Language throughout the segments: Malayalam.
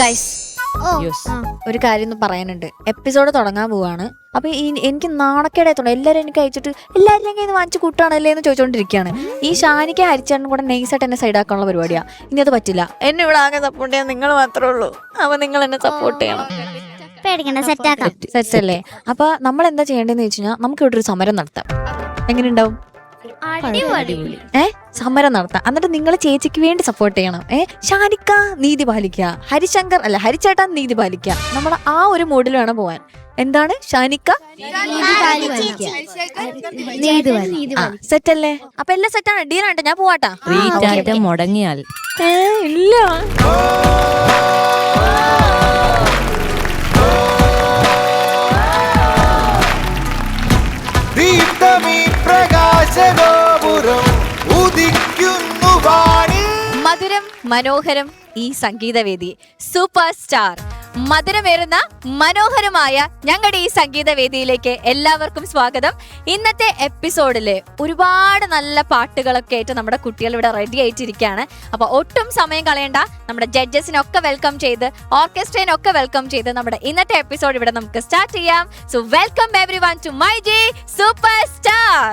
ഗൈസ് ഒരു കാര്യം പറയാനുണ്ട്. എപ്പിസോഡ് തുടങ്ങാൻ പോവാണ്. അപ്പൊ എനിക്ക് നാണക്കേടായിട്ടുണ്ട്. എല്ലാരും എനിക്ക് അയച്ചിട്ട് എല്ലാവരും ഇത് വാങ്ങിച്ച് കൂട്ടാണല്ലേ എന്ന് ചോദിച്ചോണ്ടിരിക്കുകയാണ്. ഈ ഷാനിക്ക് ഹരിച്ചേട്ടനും കൂടെ നൈസായിട്ട് എന്നെ സൈഡാക്കാനുള്ള പരിപാടിയാ. ഇനി അത് പറ്റില്ല. എന്നെ ഇവിടെ ആകെ സപ്പോർട്ട് ചെയ്യാൻ നിങ്ങൾ മാത്രമേ ഉള്ളൂ. അപ്പൊ നിങ്ങൾ എന്നെ സപ്പോർട്ട് ചെയ്യണം. സെറ്റ് അല്ലേ? അപ്പൊ നമ്മൾ എന്താ ചെയ്യേണ്ടതെന്ന് വെച്ച് കഴിഞ്ഞാൽ നമുക്ക് ഇവിടെ ഒരു സമരം നടത്താം. എങ്ങനെയുണ്ടാവും? സമരം നടത്താം. എന്നിട്ട് നിങ്ങൾ ചേച്ചിക്ക് വേണ്ടി സപ്പോർട്ട് ചെയ്യണം. ഷാനിക്ക നീതി പാലിക്കുക, ഹരിശങ്കർ അല്ല ഹരിച്ചേട്ടാ നീതി പാലിക്കുക. നമ്മുടെ ആ ഒരു മൂഡിൽ വേണം പോവാൻ. എന്താണ് ഷാനിക്ക സെറ്റ് അല്ലേ? അപ്പൊ എല്ലാം സെറ്റാണ്, ഡീലാണ്ട്. ഞാൻ പോവാട്ടാ. മുടങ്ങിയാൽ ഇല്ല. മധുരം മനോഹരം ഈ സംഗീതവേദി സൂപ്പർ സ്റ്റാർ മധുരമേറുന്ന മനോഹരമായ ഞങ്ങളുടെ ഈ സംഗീതവേദിയിലേക്ക് എല്ലാവർക്കും സ്വാഗതം. ഇന്നത്തെ എപ്പിസോഡില് ഒരുപാട് നല്ല പാട്ടുകളൊക്കെ ആയിട്ട് നമ്മുടെ കുട്ടികൾ ഇവിടെ റെഡി ആയിട്ടിരിക്കുകയാണ്. അപ്പൊ ഒട്ടും സമയം കളയണ്ട. നമ്മുടെ ജഡ്ജസിനൊക്കെ വെൽക്കം ചെയ്ത് ഓർക്കസ്ട്രേനൊക്കെ വെൽക്കം ചെയ്ത് നമ്മുടെ ഇന്നത്തെ എപ്പിസോഡ് ഇവിടെ നമുക്ക് സ്റ്റാർട്ട് ചെയ്യാം. So welcome everyone to my G super star.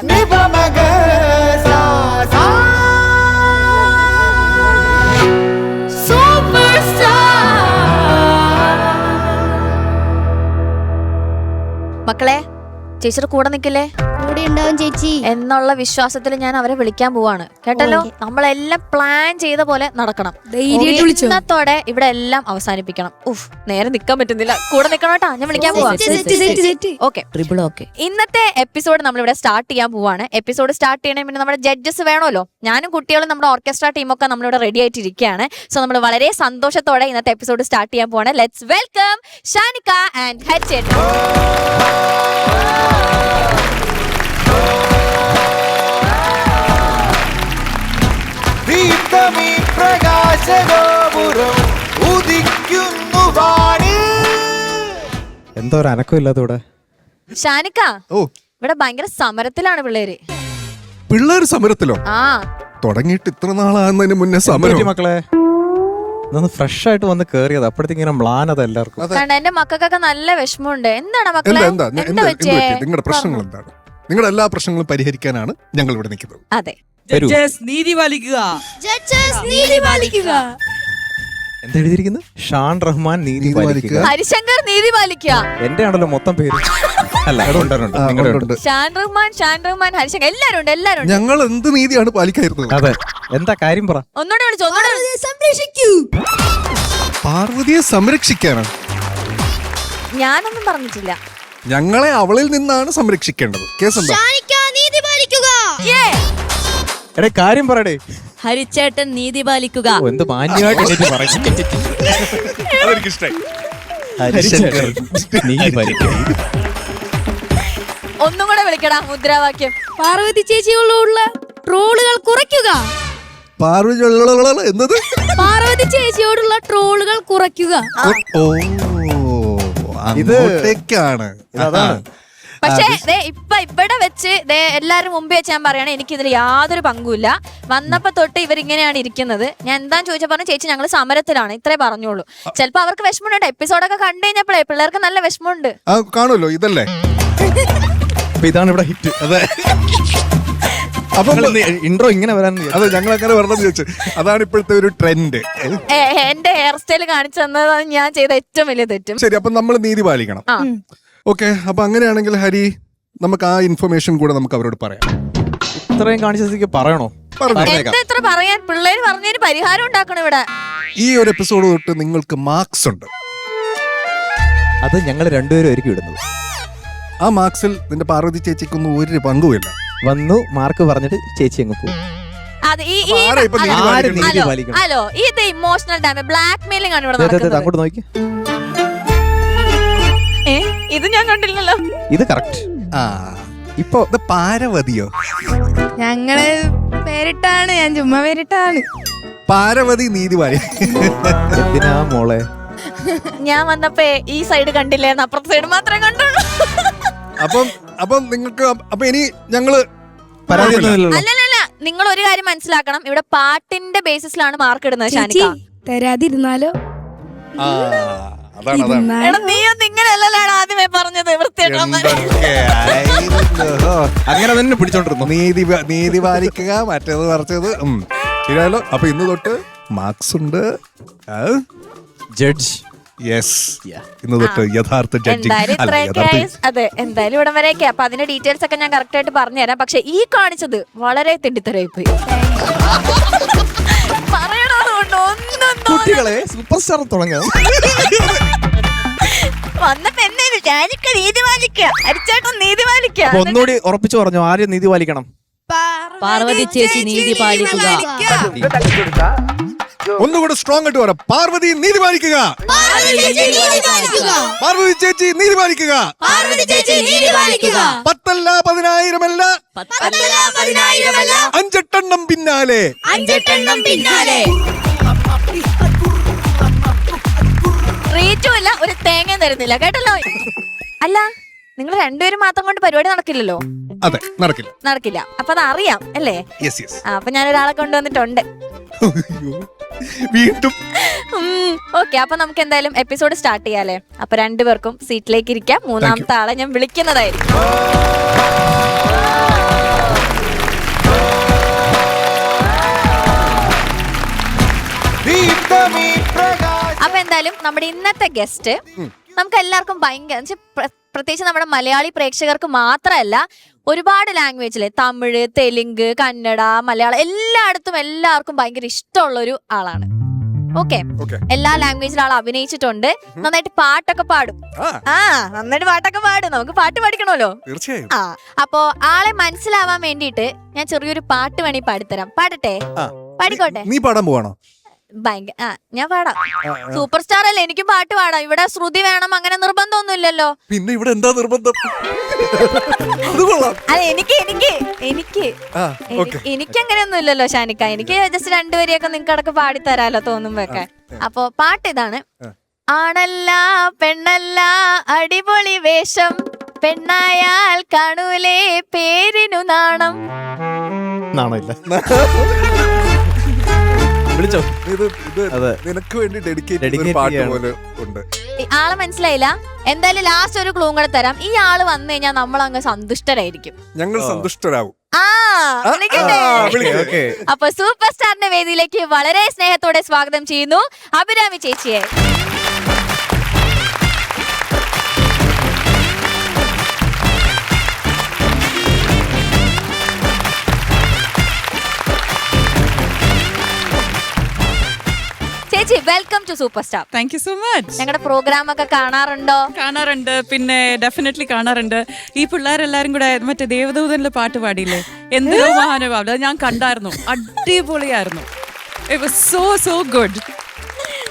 മക്കളെ, ചേച്ചിയുടെ കൂടെ നിൽക്കില്ലേ? കൂടെ ഉണ്ടാവും ചേച്ചി എന്നുള്ള വിശ്വാസത്തിൽ ഞാൻ അവരെ വിളിക്കാൻ പോവാണ്. കേട്ടല്ലോ? നമ്മളെല്ലാം പ്ലാൻ ചെയ്ത പോലെ നടക്കണം. ഇന്നത്തോടെ ഇവിടെ എല്ലാം അവസാനിപ്പിക്കണം. നേരെ നിക്കാൻ പറ്റുന്നില്ല. കൂടെ നിക്കണം കേട്ടാ. ഞാൻ വിളിക്കാൻ പോവാ. ഇന്നത്തെ എപ്പിസോഡ് നമ്മളിവിടെ സ്റ്റാർട്ട് ചെയ്യാൻ പോവാണ്. എപ്പിസോഡ് സ്റ്റാർട്ട് ചെയ്യണമെങ്കിൽ പിന്നെ നമ്മുടെ ജഡ്ജസ് വേണമല്ലോ. ഞാനും കുട്ടികളും നമ്മുടെ ഓർക്കസ്ട്ര ടീമൊക്കെ നമ്മളിവിടെ റെഡി ആയിട്ടിരിക്കുകയാണ്. സോ നമ്മൾ വളരെ സന്തോഷത്തോടെ ഇന്നത്തെ എപ്പിസോഡ് സ്റ്റാർട്ട് ചെയ്യാൻ പോവാണ്. ലെറ്റ്സ് വെൽക്കം ഷാനിക്ക ആൻഡ് ഹരിച്ചേട്ടൻ. എന്തോ ഒരു അനക്കമില്ലാത്ത ഇവിടെ. ഷാനിക്ക, ഇവിടെ ഭയങ്കര സമരത്തിലാണ് പിള്ളേര്. പിള്ളേര് സമരത്തിലോ? തുടങ്ങിയിട്ട് ഇത്ര നാളാകുന്നതിന് മുന്നേ സമരം. മക്കളെ ഫ്രഷ് ആയിട്ട് വന്ന് കേറിയത് അപ്പോഴത്തേക്ക് ഇങ്ങനെ മ്ലാനത എല്ലാവർക്കും. എന്റെ മക്കൾക്കൊക്കെ നല്ല വിഷമമുണ്ട്. എന്താണ് മക്കളെ? നിങ്ങളുടെ പ്രശ്നങ്ങൾ എന്താണ്? നിങ്ങളുടെ എല്ലാ പ്രശ്നങ്ങളും പരിഹരിക്കാനാണ് ഞങ്ങൾ ഇവിടെ നിൽക്കുന്നത്. അതെ, നീതി പാലിക്കുക. എന്താ എഴുതിയിരിക്കുന്നത്? ഷാൻ റഹ്മാൻ നീതി പാലിക്കുക, ഹരിശങ്കർ നീതി പാലിക്കുക. എന്റെ ആണല്ലോ മൊത്തം പേര്. അല്ല, ഷാൻ റഹ്മാൻ ഹരിശങ്കർ എല്ലാരും ഉണ്ട്. ഞങ്ങൾ എന്ത് നീതിയാണ് പാലിക്കായിരുന്നത്? അതെ, എന്താ കാര്യം പറ. ഒന്നോടെ വിളിച്ചോ. പാർവതിയെ സംരക്ഷിക്കാനാണ്. ഞാനൊന്നും പറഞ്ഞിട്ടില്ല. ഞങ്ങളെ അവളിൽ നിന്നാണ് സംരക്ഷിക്കേണ്ടത്. കേസെന്താ? എടേ കാര്യം പറയടേ. ഹരിച്ചേട്ടൻ നീതി പാലിക്കുക. എന്ത് മാന്യമായിട്ട് ഒന്നും കൂടെ വിളിക്കടാ മുദ്രാവാക്യം. പാർവതി ചേച്ചിയോടുള്ള ട്രോളുകൾ കുറയ്ക്കുക. പാർവതി ചേച്ചിയോടുള്ള ട്രോളുകൾ കുറയ്ക്കുക. ഇതൊക്കെയാണ്. പക്ഷേ ഇവിടെ വെച്ച് എല്ലാരും മുമ്പേ വെച്ച് ഞാൻ പറയണേ, എനിക്ക് ഇതിൽ യാതൊരു പങ്കുമില്ല. വന്നപ്പോ തൊട്ട് ഇവരിങ്ങനെയാണ് ഇരിക്കുന്നത്. ഞാൻ എന്താന്ന് ചോദിച്ചാൽ പറഞ്ഞു, ചേച്ചി ഞങ്ങൾ സമരത്തിലാണ്, ഇത്രേ പറഞ്ഞോളൂ. ചിലപ്പോ അവർക്ക് വിഷമമുണ്ട്. എപ്പിസോഡൊക്കെ കണ്ടു കഴിഞ്ഞപ്പോഴേ പിള്ളേർക്ക് നല്ല വിഷമമുണ്ട്. കാണുമല്ലോ, ഇതല്ലേ ഇതാണ് ഇവിടെ ഹിറ്റ്. അതെ, അപ്പൊ ഇൻട്രോ ഇങ്ങനെ വരാൻ അതെ ഞങ്ങൾ അങ്ങനെ വരണം ചോദിച്ചു. അതാണ് ഇപ്പോഴത്തെ ഒരു ട്രെൻഡ്. എന്റെ ഹെയർ സ്റ്റൈൽ കാണിച്ചു തന്നതാണ് ഞാൻ ചെയ്ത ഏറ്റവും വലിയ തെറ്റും. ശരി, അപ്പൊ നമ്മൾ നീതി പാലിക്കണം. ഓക്കെ, അപ്പൊ അങ്ങനെയാണെങ്കിൽ ഹരി, നമുക്ക് ആ ഇൻഫർമേഷൻ കൂടെ നമുക്ക് അവരോട് പറയാം. ഇത്രയും കാണിച്ചേക്ക് പറയണോ? എത്ര പറയാൻ? പിള്ളേര് പറഞ്ഞതിന് പരിഹാരം ഉണ്ടാക്കണം ഇവിടെ. ഈ ഒരു എപ്പിസോഡ് തൊട്ട് നിങ്ങൾക്ക് മാർക്സ് ഉണ്ട്. അത് ഞങ്ങൾ രണ്ടുപേരും ആയിരിക്കും ഇടുന്നത്. ആ മാർക്സിൽ നിന്റെ പാർവതി ചേച്ചിക്കൊന്നും ഒരു പങ്കുമില്ല. വന്നു മാർക്ക് പറഞ്ഞിട്ട് ചേച്ചി അങ്ങ് പോകും. ഹലോ, ഇത് ഇമോഷണൽ ഡാമേജ്, ബ്ലാക്ക് മെയിലിംഗ് ആണ് ഇവിടെ നടക്കുന്നത്. അങ്ങോട്ട് നോക്കി. ഇത് ഞാൻ കണ്ടില്ലല്ലോ. ഇത് കറക്റ്റ്. ഇപ്പൊ പാരവതിയോ? ഞങ്ങള് പേരിട്ടാണ്, ഞാൻ ചുമ്മാ പേരിട്ടാണ്. പാരവതി നീതി പാലി. എന്തിനാ മോളെ? ഞാൻ വന്നപ്പോ ഈ സൈഡ് കണ്ടില്ലായിരുന്നു, അപ്പുറത്തെ സൈഡ് മാത്രമേ കണ്ടുള്ളൂ. അപ്പം നിങ്ങൾക്ക് അപ്പൊ ഇനി ഞങ്ങള് അല്ലല്ല, നിങ്ങൾ ഒരു കാര്യം മനസ്സിലാക്കണം. ഇവിടെ പാട്ടിന്റെ ബേസിസിലാണ് മാർക്ക് ഇടുന്നത്. ഷാനിക്ക തരാതിരുന്നാലോ? അതാണ് അതാണ് എടാ നീ ഒന്നും ഇങ്ങനെയല്ലല്ലോ ആദ്യമേ പറഞ്ഞത് വൃത്തിയായിട്ട് എന്തൊക്കെയായിരുന്നു. അങ്ങനെ തന്നെ പിടിച്ചോണ്ടിരുന്നു. നീതി പാലിക്കുക മറ്റേത് മറിച്ചത് ശരിയാലോ. അപ്പൊ ഇന്ന് തൊട്ട് മാർക്സ് ഉണ്ട്. ജഡ്ജ്. യെസ്, ഇന്ന് തൊട്ട് യഥാർത്ഥ എന്തായാലും ഇത്രയൊക്കെ ആയി. അതെ, എന്തായാലും ഇവിടം വരെയൊക്കെ. അപ്പൊ അതിന്റെ ഡീറ്റെയിൽസ് ഒക്കെ ഞാൻ കറക്റ്റ് ആയിട്ട് പറഞ്ഞുതരാം. പക്ഷെ ഈ കാണിച്ചത് വളരെ തെണ്ടിത്തരായി പോയി. പറയണതുകൊണ്ട് ഒന്നും കുട്ടികളെ സൂപ്പർ സ്റ്റാർ തുടങ്ങാം. വന്നപ്പോ എന്നായിരുന്നു ഞാനിക്ക നീതി പാലിക്കുക, അരിച്ചേട്ടൻ നീതി പാലിക്കുക. അപ്പൊ ഒന്നുകൂടി ഉറപ്പിച്ചു പറഞ്ഞു, ആരും നീതി പാലിക്കണം. പാർവതി ചേച്ചി നീതി പാലിക്കുക. ഒന്നുകൂടെ സ്ട്രോങ് ആയിട്ട് പറയാം. പാർവതി നീതി പാലിക്കുക. പാർവതി ചേച്ചി നീതി പാലിക്കുക. 10 10,000 അല്ല 5 പിന്നാലെ. റേറ്റും ഇല്ല, ഒരു തേങ്ങ തരുന്നില്ല കേട്ടല്ലോ. അല്ല, നിങ്ങൾ രണ്ടുപേരും മാത്രം കൊണ്ട് പരിപാടി നടക്കില്ലല്ലോ. അതെ, നടക്കില്ല. അപ്പൊ അത് അറിയാം അല്ലേ? Yes yes. അപ്പൊ ഞാൻ ഒരാളെ കൊണ്ടുവന്നിട്ടുണ്ട്. വീണ്ടും ഓക്കെ, അപ്പൊ നമുക്ക് എന്തായാലും എപ്പിസോഡ് സ്റ്റാർട്ട് ചെയ്യാലേ. അപ്പൊ രണ്ടുപേർക്കും സീറ്റിലേക്ക് ഇരിക്കാം. മൂന്നാമത്തെ ആളെ ഞാൻ വിളിക്കുന്നതായിരിക്കും. അപ്പൊ എന്തായാലും നമ്മുടെ ഇന്നത്തെ ഗസ്റ്റ് നമുക്ക് എല്ലാവർക്കും ഭയങ്കര, പ്രത്യേകിച്ച് നമ്മുടെ മലയാളി പ്രേക്ഷകർക്ക് മാത്രമല്ല, ഒരുപാട് ലാംഗ്വേജില് തമിഴ്, തെലുങ്ക്, കന്നഡ, മലയാളം എല്ലായിടത്തും എല്ലാവർക്കും ഭയങ്കര ഇഷ്ടമുള്ള ഒരു ആളാണ്. ഓക്കെ, എല്ലാ ലാംഗ്വേജിലും ആൾ അഭിനയിച്ചിട്ടുണ്ട്. നന്നായിട്ട് പാട്ടൊക്കെ പാടും. നന്നായിട്ട് പാട്ടൊക്കെ പാടും. നമുക്ക് പാട്ട് പഠിക്കണമല്ലോ. തീർച്ചയായും. അപ്പോ ആളെ മനസ്സിലാവാൻ വേണ്ടിയിട്ട് ഞാൻ ചെറിയൊരു പാട്ട് വേണി പാടിത്തരാം. പാടട്ടെ? പാടിക്കോട്ടെ. നീ പാടാൻ പോവാണോ? ഭയങ്കര ഞാൻ പാടാം. സൂപ്പർ സ്റ്റാർ അല്ലേ, എനിക്കും പാട്ട് പാടാം. ഇവിടെ ശ്രുതി വേണം അങ്ങനെ നിർബന്ധമൊന്നുമില്ലല്ലോ. പിന്നെ ഇവിടെ എന്താ നിർബന്ധം? അതെ, എനിക്ക് അങ്ങനെയൊന്നും ഇല്ലല്ലോ ഷാനിക്ക. എനിക്ക് ജസ്റ്റ് രണ്ടുപേരെയൊക്കെ നിങ്ങൾക്ക് അടക്കം പാടിത്തരാലോ തോന്നുമ്പോഴൊക്കെ. അപ്പൊ പാട്ട് ഇതാണ്. ആണല്ല പെണ്ണല്ല അടിപൊളി വേഷം, പെണ്ണായാൽ കാണൂലേ പേരിനു നാണം. നാണമില്ല. വിളിച്ചോ? നിനക്ക് വേണ്ടി ഡെഡിക്കേറ്റ് പാട്ട് പോലെ ഉണ്ട്. ആളെ മനസ്സിലായില്ല? എന്തായാലും ലാസ്റ്റ് ഒരു ക്ലൂ കൂടെ തരാം. ഈ ആള് വന്നു കഴിഞ്ഞാൽ നമ്മൾ അങ്ങ് സന്തുഷ്ടരായിരിക്കും. ഞങ്ങൾ സന്തുഷ്ടരാകും. അപ്പൊ സൂപ്പർ സ്റ്റാറിന്റെ വേദിയിലേക്ക് വളരെ സ്നേഹത്തോടെ സ്വാഗതം ചെയ്യുന്നു അഭിരാമി ചേച്ചിയെ. ചേച്ചി, welcome to super star. Thank you so much. ഞങ്ങളുടെ പ്രോഗ്രാം ഒക്കെ കാണാറുണ്ടോ? കാണാറുണ്ട്, പിന്നെ ഡെഫിനറ്റ്ലി കാണാറുണ്ട്. ഈ പിള്ളേരെല്ലാരും കൂടെ മറ്റേ ദേവദൂതനിലെ പാട്ട് പാടിയില്ലേ, എന്തൊരു മഹാനുഭാവം. അത് ഞാൻ കണ്ടായിരുന്നു, അടിപൊളിയായിരുന്നു. It was so good.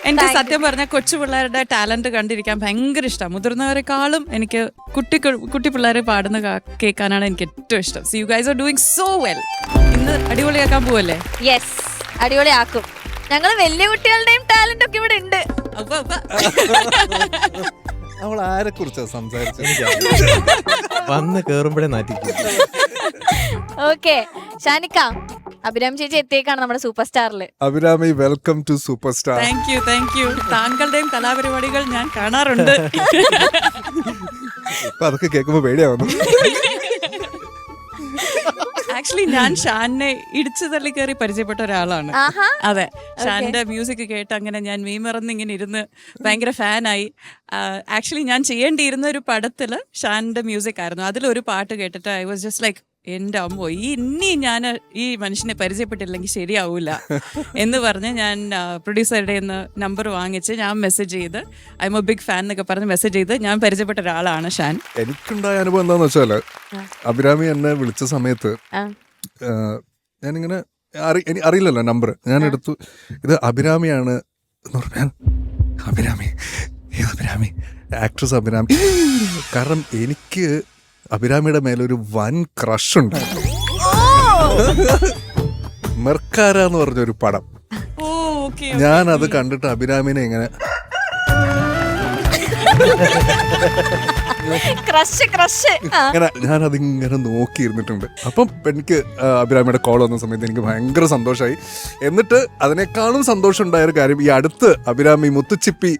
എനിക്ക് സത്യം പറഞ്ഞാൽ കൊച്ചു പിള്ളേരുടെ ടാലന്റ് കണ്ടിരിക്കാൻ ഭയങ്കര ഇഷ്ടം. മുതിർന്നവരെക്കാളും എനിക്ക് കുട്ടി പിള്ളേരെ പാടുന്ന കേൾക്കാനാണ് എനിക്ക് ഏറ്റവും ഇഷ്ടം. So you guys are doing so well. ഇന്ന് അടിപൊളിയാക്കാൻ പോവല്ലേ? യെസ്, അടിപൊളിയാക്കും. ഞങ്ങള് വലിയ കുട്ടികളുടെയും ടാലന്റ് ഒക്കെ ഇവിടെ ഉണ്ട്. അവൾ ആരെ കുറിച്ചാ സംസാരിച്ചത്? വന്ന് കേറുമ്പോഴേ നാറ്റിക്കും. ഓക്കെ, ഷാനിക്ക, അഭിരാമി ചേച്ചി എത്തിയേക്കാണ് നമ്മുടെ സൂപ്പർ സ്റ്റാറില്. Abhirami, welcome to super star. Thank you. താങ്കളുടെയും കലാപരിപാടികൾ ഞാൻ കാണാറുണ്ട്. അതൊക്കെ കേൾക്കുമ്പോ പേടിയാവുന്നു. ആക്ച്വലി ഞാൻ ഷാനിനെ ഇടിച്ചു തള്ളി കയറി പരിചയപ്പെട്ട ഒരാളാണ്. അതെ, ഷാനിന്റെ മ്യൂസിക് കേട്ട് അങ്ങനെ ഞാൻ മീമറന്ന് ഇങ്ങനെ ഇരുന്ന് ഭയങ്കര ഫാനായി. ആക്ച്വലി ഞാൻ ചെയ്യേണ്ടിയിരുന്ന ഒരു പടത്തില് ഷാനിന്റെ മ്യൂസിക് ആയിരുന്നു. അതിലൊരു പാട്ട് കേട്ടിട്ട് ഐ വാസ് ജസ്റ്റ് ലൈക്ക്, എന്റെ അമ്മോ, ഇനി ഞാൻ ഈ മനുഷ്യനെ പരിചയപ്പെട്ടില്ലെങ്കിൽ ശരിയാവൂല എന്ന് പറഞ്ഞ് ഞാൻ പ്രൊഡ്യൂസറുടെ നമ്പർ വാങ്ങിച്ച് ഞാൻ മെസ്സേജ് ചെയ്ത് I'm a big fan എന്നൊക്കെ പറഞ്ഞ് മെസ്സേജ് ചെയ്ത് ഞാൻ പരിചയപ്പെട്ട ഒരാളാണ് ഷാൻ. എനിക്കുണ്ടായ അനുഭവം എന്താന്ന് വെച്ചാല്, അഭിരാമി എന്നെ വിളിച്ച സമയത്ത് ഞാനിങ്ങനെ അറിയില്ലല്ലോ നമ്പർ. ഞാൻ എടുത്തു, ഇത് അഭിരാമിയാണ് എന്ന് പറഞ്ഞാൽ, അഭിരാമി ആക്ട്രസ് അഭിരാമി. കാരണം എനിക്ക് അഭിരാമിയുടെ മേലൊരു വൻ ക്രഷ് ഉണ്ടായിരുന്നു. മെർക്കാര എന്ന് പറഞ്ഞൊരു പടം. ഞാൻ അത് കണ്ടിട്ട് അഭിരാമിനെ ഇങ്ങനെ ക്രഷ് ക്രഷ്. അങ്ങനെ ഞാൻ അതിങ്ങനെ നോക്കിയിരുന്നിട്ടുണ്ട്. അപ്പം എനിക്ക് അഭിരാമിയുടെ കോൾ വന്ന സമയത്ത് എനിക്ക് ഭയങ്കര സന്തോഷമായി. എന്നിട്ട് അതിനേക്കാളും സന്തോഷം ഉണ്ടായ ഒരു കാര്യം, ഈ അടുത്ത് അഭിരാമി മുത്തുച്ചിപ്പി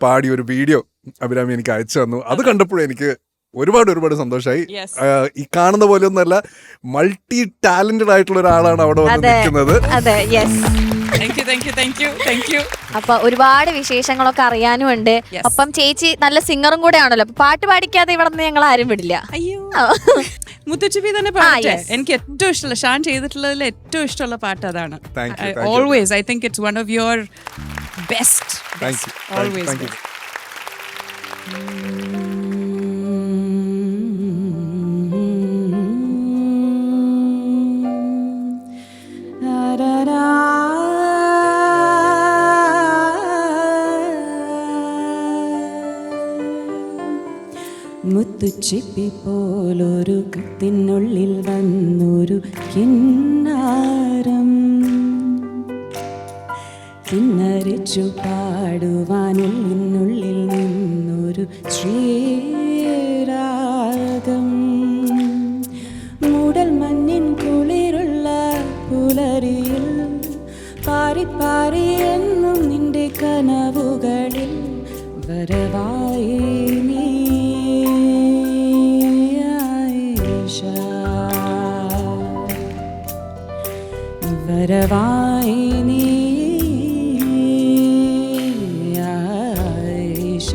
പാടിയ ഒരു വീഡിയോ അഭിരാമി എനിക്ക് അയച്ചു തന്നു. അത് കണ്ടപ്പോഴും എനിക്ക് ഒരുപാട് സന്തോഷമായി. Yes. ഈ കാണുന്ന പോലെ ഒന്നല്ല, മൾട്ടി ടാലന്റഡ് ആയിട്ടുള്ള ഒരാളാണ് അവിടെ വന്ന് നിൽക്കുന്നത്. അതെ, യെസ്. Thank you. അപ്പൊ ഒരുപാട് വിശേഷങ്ങളൊക്കെ അറിയാനുമുണ്ട്. Yes. അപ്പം ചേച്ചി നല്ല സിംഗറും കൂടെ ആണല്ലോ. അപ്പൊ പാട്ട് പാടിക്കാതെ ഇവിടെ നിന്ന് ഞങ്ങൾ ആരും വിടില്ല. അയ്യോ, മുത്തുച്ചിപ്പി തന്നെ പാടട്ടെ. yes. എനിക്ക് ഏറ്റവും ഇഷ്ടമുള്ള, ഷാൻ ചെയ്തിട്ടുള്ളതിൽ ഏറ്റവും ഇഷ്ടമുള്ള പാട്ട് അതാണ്. Thank you, thank you. Always I think it's one of your best. Thank you. Always. Thank you. മുത്തുച്ചിപ്പി പോലൊരു കത്തിനുള്ളിൽ വന്നൊരു കിന്നാരം, കിന്നരിച്ചു പാടുവാനുള്ളിനുള്ളിൽ നിന്നൊരു ശ്രീരാഗം, മൂടൽ മഞ്ഞിൻ കുളിരുള്ള പുലരിയിൽ പാറി പാറി എന്നും നിന്റെ കനവുകളിൽ വരവായി നീ ആയിഷ, വരവായി നീ ആയിഷ.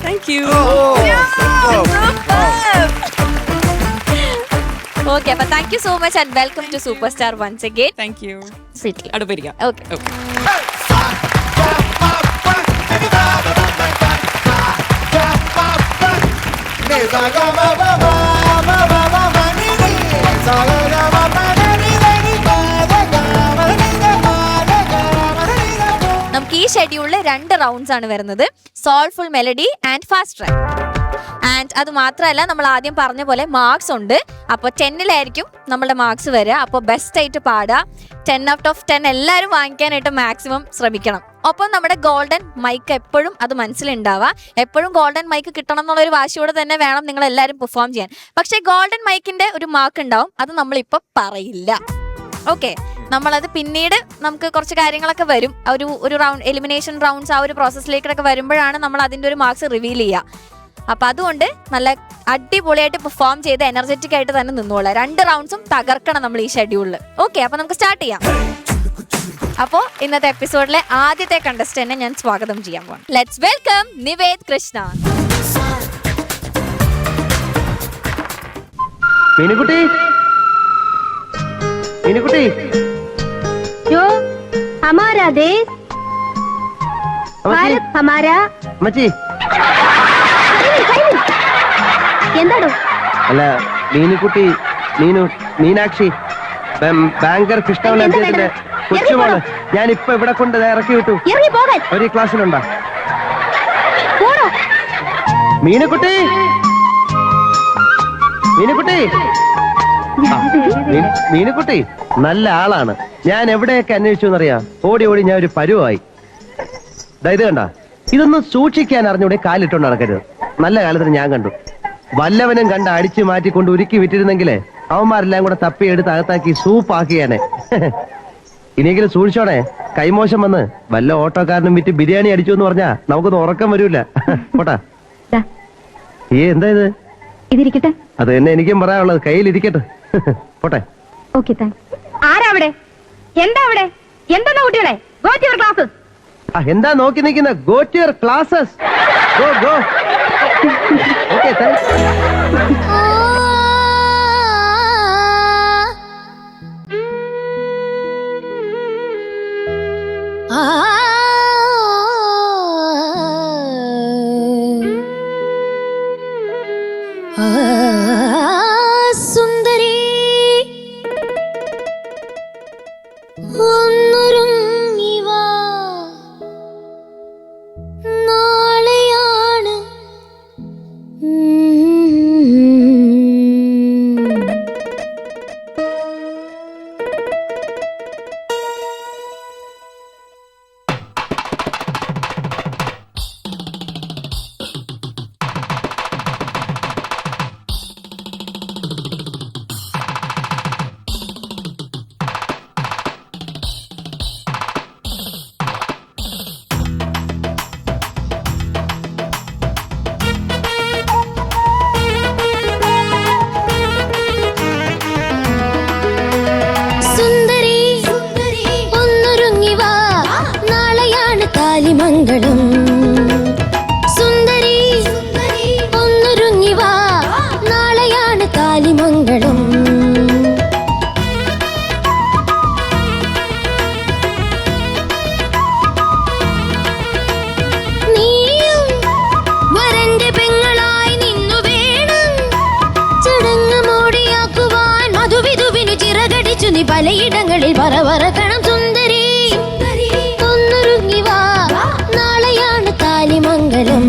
Thank you. ഓക്കെ, അപ്പൊ thank you so much and welcome to super star once again. Thank you. Sweetly. അടുപ്പിരിക്കാം. ഓക്കെ. നമുക്ക് ഈ ഷെഡ്യൂളിൽ 2 റൗണ്ട്സ് ആണ് വരുന്നത്, soulful melody and fast track. And അത് മാത്രമല്ല, നമ്മൾ ആദ്യം പറഞ്ഞ പോലെ മാർക്സ് ഉണ്ട്. അപ്പോൾ 10-ലായിരിക്കും നമ്മളുടെ മാർക്സ് വരിക. അപ്പോൾ ബെസ്റ്റ് ആയിട്ട് പാടുക. 10 out of 10 എല്ലാവരും വാങ്ങിക്കാനായിട്ട് മാക്സിമം ശ്രമിക്കണം. ഒപ്പം നമ്മുടെ ഗോൾഡൻ മൈക്ക് എപ്പോഴും അത് മനസ്സിലുണ്ടാവുക. എപ്പോഴും ഗോൾഡൻ മൈക്ക് കിട്ടണം എന്നുള്ളൊരു വാശിയോടെ തന്നെ വേണം നിങ്ങൾ എല്ലാവരും പെർഫോം ചെയ്യാൻ. പക്ഷേ ഗോൾഡൻ മൈക്കിന്റെ ഒരു മാർക്ക് ഉണ്ടാവും, അത് നമ്മളിപ്പോൾ പറയില്ല. ഓക്കെ, നമ്മളത് പിന്നീട് നമുക്ക് കുറച്ച് കാര്യങ്ങളൊക്കെ വരും. ഒരു റൗണ്ട് എലിമിനേഷൻ റൗണ്ട്സ് ആ ഒരു പ്രോസസ്സിലേക്കൊക്കെ വരുമ്പോഴാണ് നമ്മൾ അതിൻ്റെ ഒരു മാർക്സ് റിവീൽ ചെയ്യുക. അപ്പം അതുകൊണ്ട് നല്ല അടിപൊളിയായിട്ട് പെർഫോം ചെയ്ത് എനർജറ്റിക് ആയിട്ട് തന്നെ നിന്നോളാം. 2 റൗണ്ട്സും തകർക്കണം നമ്മൾ ഈ ഷെഡ്യൂളിൽ. ഓക്കെ, അപ്പം നമുക്ക് സ്റ്റാർട്ട് ചെയ്യാം. അപ്പോൾ ഇന്നത്തെ എപ്പിസോഡിലെ ആദ്യത്തെ കണ്ടസ്റ്റന്റിനെ ഞാൻ സ്വാഗതം ചെയ്യാൻ പോവാം. Let's welcome Nived Krishna. മീനുകുട്ടി, മീനുകുട്ടി, जो हमारा देश भारत हमारा അമ്മച്ചി. എന്താടോ? അല്ല, മീനുകുട്ടി, മീനാക്ഷി, ബാങ്കർ കൃഷ്ണവലത്തിന്റെ കൊച്ചുമോള്. ഞാൻ ഇപ്പൊ ഇവിടെ കൊണ്ട് ഇറക്കി വിട്ടു. ഇറങ്ങി പോകാൻ. ഒരു ക്ലാസ്സിലുണ്ടാ? പോടോ. മീനുകുട്ടി, മീനുകുട്ടി, മീനുകുട്ടി നല്ല ആളാണ്. ഞാൻ എവിടെയൊക്കെ അന്വേഷിച്ചു എന്നറിയാം. ഓടി ഞാൻ ഒരു പരുവായി. ഇത് കണ്ട, ഇതൊന്നും സൂക്ഷിക്കാൻ അറിഞ്ഞൂടെ കാലിട്ടോണ്ട് നടക്കരുത്. നല്ല കാലത്തിന് ഞാൻ കണ്ടു. വല്ലവനും കണ്ട് അടിച്ചു മാറ്റിക്കൊണ്ട് ഉരുക്കി വിറ്റിരുന്നെങ്കിലേ അവന്മാരെല്ലാം കൂടെ തപ്പിയെടുത്ത് അകത്താക്കി സൂപ്പാക്കിയാനെ. ഇനിയെങ്കിലും സൂക്ഷിച്ചോണേ. കൈമോശം വന്ന് വല്ല ഓട്ടോക്കാരനും വിറ്റ് ബിരിയാണി അടിച്ചു എന്ന് പറഞ്ഞാ നമുക്കൊന്നും ഉറക്കം വരൂല. പോട്ടാ. എന്താ ഇത്? ഇതിരിക്കട്ടെ. അത് തന്നെ എനിക്കും പറയാനുള്ളത്. കയ്യിലിരിക്കട്ടെ. പോട്ടെ. Okay, thanks. ആരാ അവിടെ? എന്താ അവിടെ? എന്താ കുട്ടികളെ? Go to your classes. എന്താ നോക്കി നിൽക്കുന്ന? Go to your classes. Go go. Okay, thanks. സുന്ദരി ഒന്നൊരുങ്ങിവാ, നാളെയാണ് താലിമംഗളം സുന്ദരി ഒന്നൊരുങ്ങി വാ നാളെയാണ് താലിമംഗളം നീയും വരന്റെ പെങ്ങളായി നിന്നു വേണം ചടങ്ങ് മോടിയാക്കുവാൻ മധുവിധുവിനു ചിറകടിച്ചു നീ പലയിടങ്ങളിൽ പറവറക്കണം സുന്ദരി ഒന്നൊരുങ്ങി വാ നാളെയാണ് താലിമംഗലം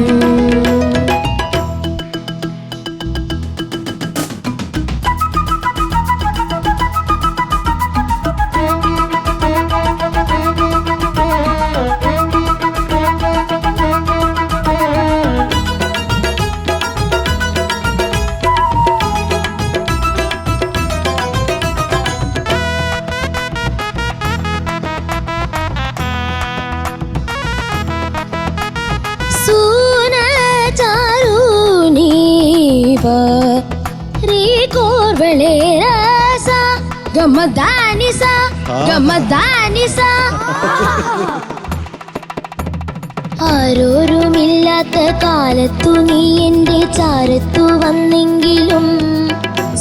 ആരോരുമില്ലാത്ത കാലത്തു നീ എന്റെ ചാരത്തു വന്നെങ്കിലും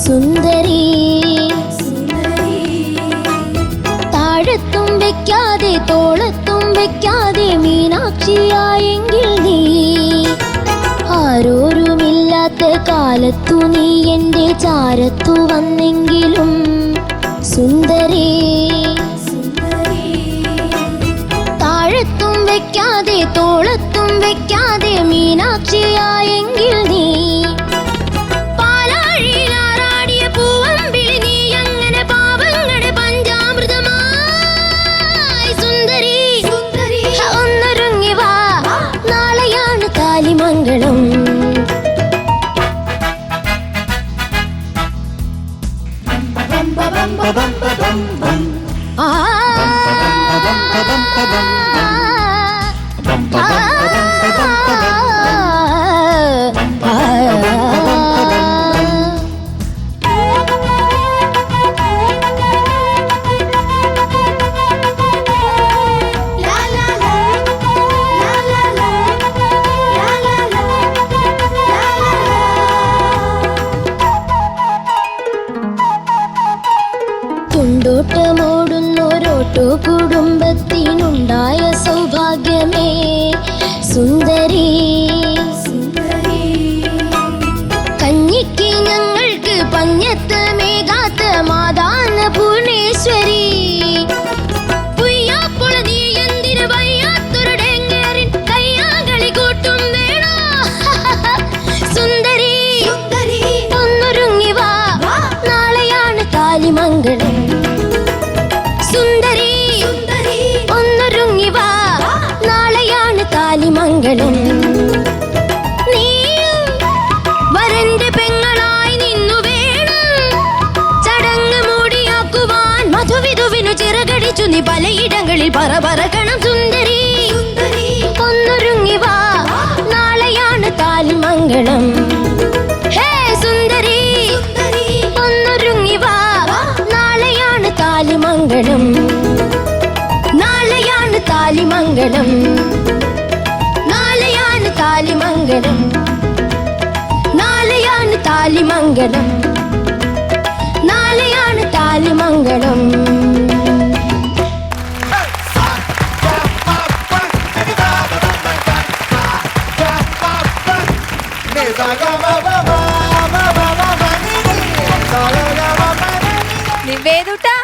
സുന്ദരി താഴത്തും വെക്കാതെ തോളത്തും വെക്കാതെ മീനാക്ഷിയായെങ്കിൽ നീ ആരോരുമില്ലാത്ത കാലത്തു നീ എന്റെ ചാരത്തു വന്നെങ്കിലും സുന്ദരി താഴത്തും വെക്കാതെ തോളത്തും വെക്കാതെ മീനാക്ഷിയായെങ്കിൽ നീ പാലാഴിയിലാറാടിയ പൂവമ്പിളി നീ അങ്ങനെ പാവങ്ങളുടെ പഞ്ചാമൃതമായി സുന്ദരി ഒന്നൊരുങ്ങി വാ നാളെയാണ് താലിമംഗളം കുണ്ടോട്ടമോടുന്നോരോട്ടോ കുടുംബത്തിനുണ്ടായ സൗഭാഗ്യമേ സുന്ദരി കഞ്ഞിക്ക് ഞങ്ങൾക്ക് പഞ്ഞത്ത് മേഘാത്ത മാതാന പൂർണേശ്വരി പുയ്യാപ്പോൾ നീ എന്തിന് വയ്യാത്തൊരുടെങ്ങേറിൻ കയ്യാകളി കൂട്ടും വേണോ സുന്ദരി ഒന്നൊരുങ്ങി വാ നാളെയാണ് താലിമംഗളം സുന്ദരി ഒന്നൊരുങ്ങി വാ നാളെയാണ് താലിമംഗളം നീയും വരന്റെ പെങ്ങളായി നിന്നു വേണം ചടങ്ങ് മോടിയാക്കുവാൻ മധുവിധുവിനു ചിറകടിച്ചു നീ പലയിടങ്ങളിൽ പറക്കണം സുന്ദരി ഒന്നൊരുങ്ങി വാ നാളെയാണ് താലിമംഗളം ഹേ സുന്ദരി ഒന്നൊരുങ്ങി വാ നാളെയാണ് താലിമംഗളം നാളെയാണ് താലിമംഗളം നാളെയാണ് താലിമംഗളം നാളെയാണ് താലിമംഗളം നാളെയാണ് താലിമംഗളം നിവേദുട്ടാ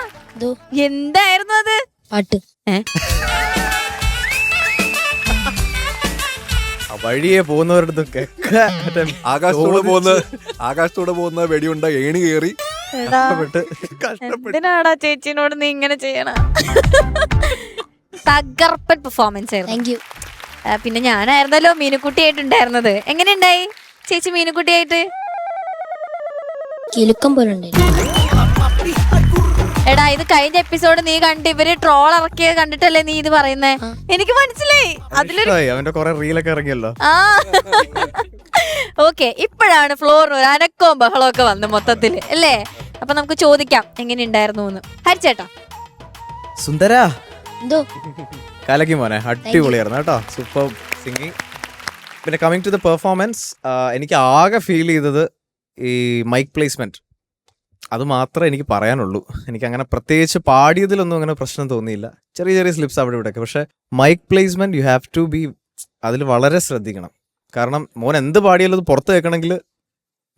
എന്തായിരുന്നു അത് പാട്ട് വഴിയെ പോകുന്നവരുടെ ആകാശത്തൂടെ പോകുന്ന വെടിയുണ്ട ഏണി കയറി എന്തിനാടാ ചേച്ചിനോട് നീ ഇങ്ങനെ ചെയ്യണ തകർപ്പൻ പെർഫോമൻസ് ആയിരുന്നു. Thank you. പിന്നെ ഞാനായിരുന്നല്ലോ മീനുക്കുട്ടിയായിട്ടുണ്ടായിരുന്നത്. എങ്ങനെയുണ്ടായി ചേച്ചി മീനുക്കുട്ടിയായിട്ട്? കിലുക്കം പോലെ ഉണ്ടായിരുന്നു. എടാ ഇത് കഴിഞ്ഞ എപ്പിസോഡ് നീ കണ്ട് ഇവര് ട്രോൾ ഇറക്കിയത് കണ്ടിട്ടല്ലേ നീ ഇത് പറയുന്നേ? എനിക്ക് മനസ്സിലായി. അതിലൊരു അവന്റെ കുറെ റീലൊക്കെ ഇറങ്ങിയല്ലോ. ആ ഓക്കെ, ഇപ്പോഴാണ് ഫ്ലോറിന് ഒരു അനക്കവും ബഹളവും ഒക്കെ വന്ന് മൊത്തത്തില് അല്ലേ? അപ്പൊ നമുക്ക് ചോദിക്കാം എങ്ങനെ ഉണ്ടായിരുന്നു എന്ന്. ഹരിച്ചേട്ടാ. സുന്ദര എന്തോ കലക്കി മോനെ, അടിപൊളിയായിരുന്നു കേട്ടോ, സൂപ്പർ സിംഗിങ്. പിന്നെ കമ്മിങ് ടു ദ പെർഫോമൻസ്, എനിക്ക് ആകെ ഫീൽ ചെയ്തത് ഈ മൈക്ക് പ്ലേസ്മെന്റ്, അത് മാത്രമേ എനിക്ക് പറയാനുള്ളൂ. എനിക്ക് അങ്ങനെ പ്രത്യേകിച്ച് പാടിയതിലൊന്നും അങ്ങനെ പ്രശ്നം തോന്നിയില്ല. ചെറിയ ചെറിയ സ്ലിപ്സ് അവിടെ ഇവിടെയൊക്കെ. പക്ഷെ mike placement you have to be, അതിൽ വളരെ ശ്രദ്ധിക്കണം. കാരണം മോൻ എന്ത് പാടിയാലും അത് പുറത്ത് കേൾക്കണമെങ്കിൽ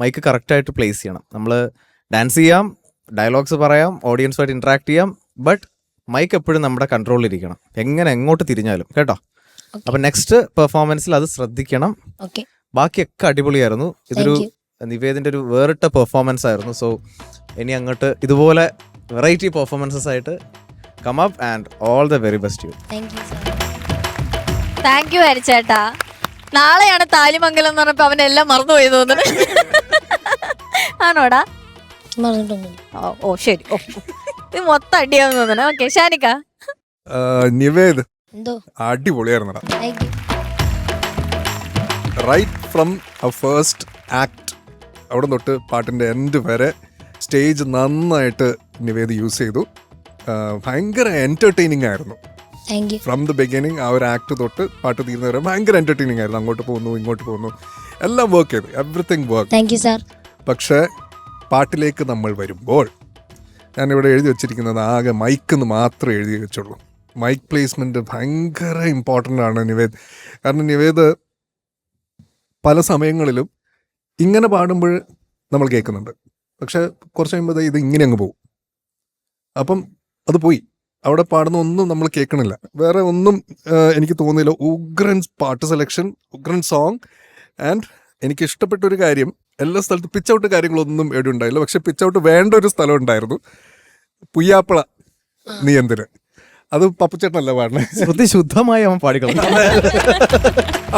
മൈക്ക് കറക്റ്റായിട്ട് പ്ലേസ് ചെയ്യണം. നമ്മൾ ഡാൻസ് ചെയ്യാം, ഡയലോഗ്സ് പറയാം, ഓഡിയൻസുമായിട്ട് ഇന്ററാക്ട് ചെയ്യാം, ബട്ട് മൈക്ക് എപ്പോഴും നമ്മുടെ കൺട്രോളിലിരിക്കണം, എങ്ങനെ എങ്ങോട്ട് തിരിഞ്ഞാലും കേട്ടോ. അപ്പൊ നെക്സ്റ്റ് പെർഫോമൻസിൽ അത് ശ്രദ്ധിക്കണം. ഓക്കെ, ബാക്കിയൊക്കെ അടിപൊളിയായിരുന്നു. ഇതൊരു നിവേദിന്റെ ഒരു വേറിട്ട പെർഫോമൻസ് ആയിരുന്നു. സോ ഇനി അങ്ങോട്ട് ഇതുപോലെ വെറൈറ്റി പെർഫോമൻസസ് ആയിട്ട് come up and all the very best you. Thank you sir. Thank you ഹരിച്ചേട്ടാ. നാളെയാണ് താലിമംഗലം എന്ന് പറഞ്ഞപ്പോ അവനെല്ലാം മറന്നുപോയി തോന്നുന്നു. ആണോടാ? മറന്നിട്ടൊന്നുമില്ല. ഓ ശരി. ഓ ഇത് മൊത്തം അടിയാന്ന് തോന്നുന്നു. ഓക്കെ, ഷാനിക്ക. നിവേദ് എന്തോ അടിപൊളിയായിരുന്നടാ. Thank you. Right from a first act അവിടെ തൊട്ട് പാട്ടിൻ്റെ എൻഡ് വരെ സ്റ്റേജ് നന്നായിട്ട് നിവേദ് യൂസ് ചെയ്തു. ഭയങ്കര എൻ്റർടൈനിങ് ആയിരുന്നു. Thank you. From the beginning ആ ഒരു ആക്ട് തൊട്ട് പാട്ട് തീരുന്ന വരെ ഭയങ്കര എൻ്റർടൈനിങ് ആയിരുന്നു. അങ്ങോട്ട് പോകുന്നു ഇങ്ങോട്ട് പോകുന്നു എല്ലാം വർക്ക് ചെയ്തു, everything work. Thank you sir. പക്ഷേ പാട്ടിലേക്ക് നമ്മൾ വരുമ്പോൾ ഞാനിവിടെ എഴുതി വെച്ചിരിക്കുന്നത് ആകെ മൈക്കെന്ന് മാത്രമേ എഴുതി വെച്ചുള്ളൂ. മൈക്ക് പ്ലേസ്മെൻറ്റ് ഭയങ്കര ഇമ്പോർട്ടൻ്റ് ആണ് നിവേദ്. കാരണം നിവേദ് പല സമയങ്ങളിലും ഇങ്ങനെ പാടുമ്പോൾ നമ്മൾ കേൾക്കുന്നുണ്ട്, പക്ഷെ കുറച്ച് കഴിയുമ്പോൾ ഇത് ഇങ്ങനെ അങ്ങ് പോകും. അപ്പം അത് പോയി, അവിടെ പാടുന്ന ഒന്നും നമ്മൾ കേൾക്കണില്ല, വേറെ ഒന്നും എനിക്ക് തോന്നിയില്ല. ഉഗ്രൻ പാട്ട് സെലക്ഷൻ, ഉഗ്രൻ സോങ്. ആൻഡ് എനിക്ക് ഇഷ്ടപ്പെട്ട ഒരു കാര്യം, എല്ലാ സ്ഥലത്തും പിച്ച് ഔട്ട് കാര്യങ്ങളൊന്നും എവിടെ ഉണ്ടായില്ല, പക്ഷെ പിച്ച് ഔട്ട് വേണ്ട ഒരു സ്ഥലം ഉണ്ടായിരുന്നു, പുയ്യാപ്പള നീ എന്തിന്. അത് പപ്പുച്ചേട്ടനല്ല പാടണേ, ശ്രുതി ശുദ്ധമായി അവൻ പാടിക്കളഞ്ഞു.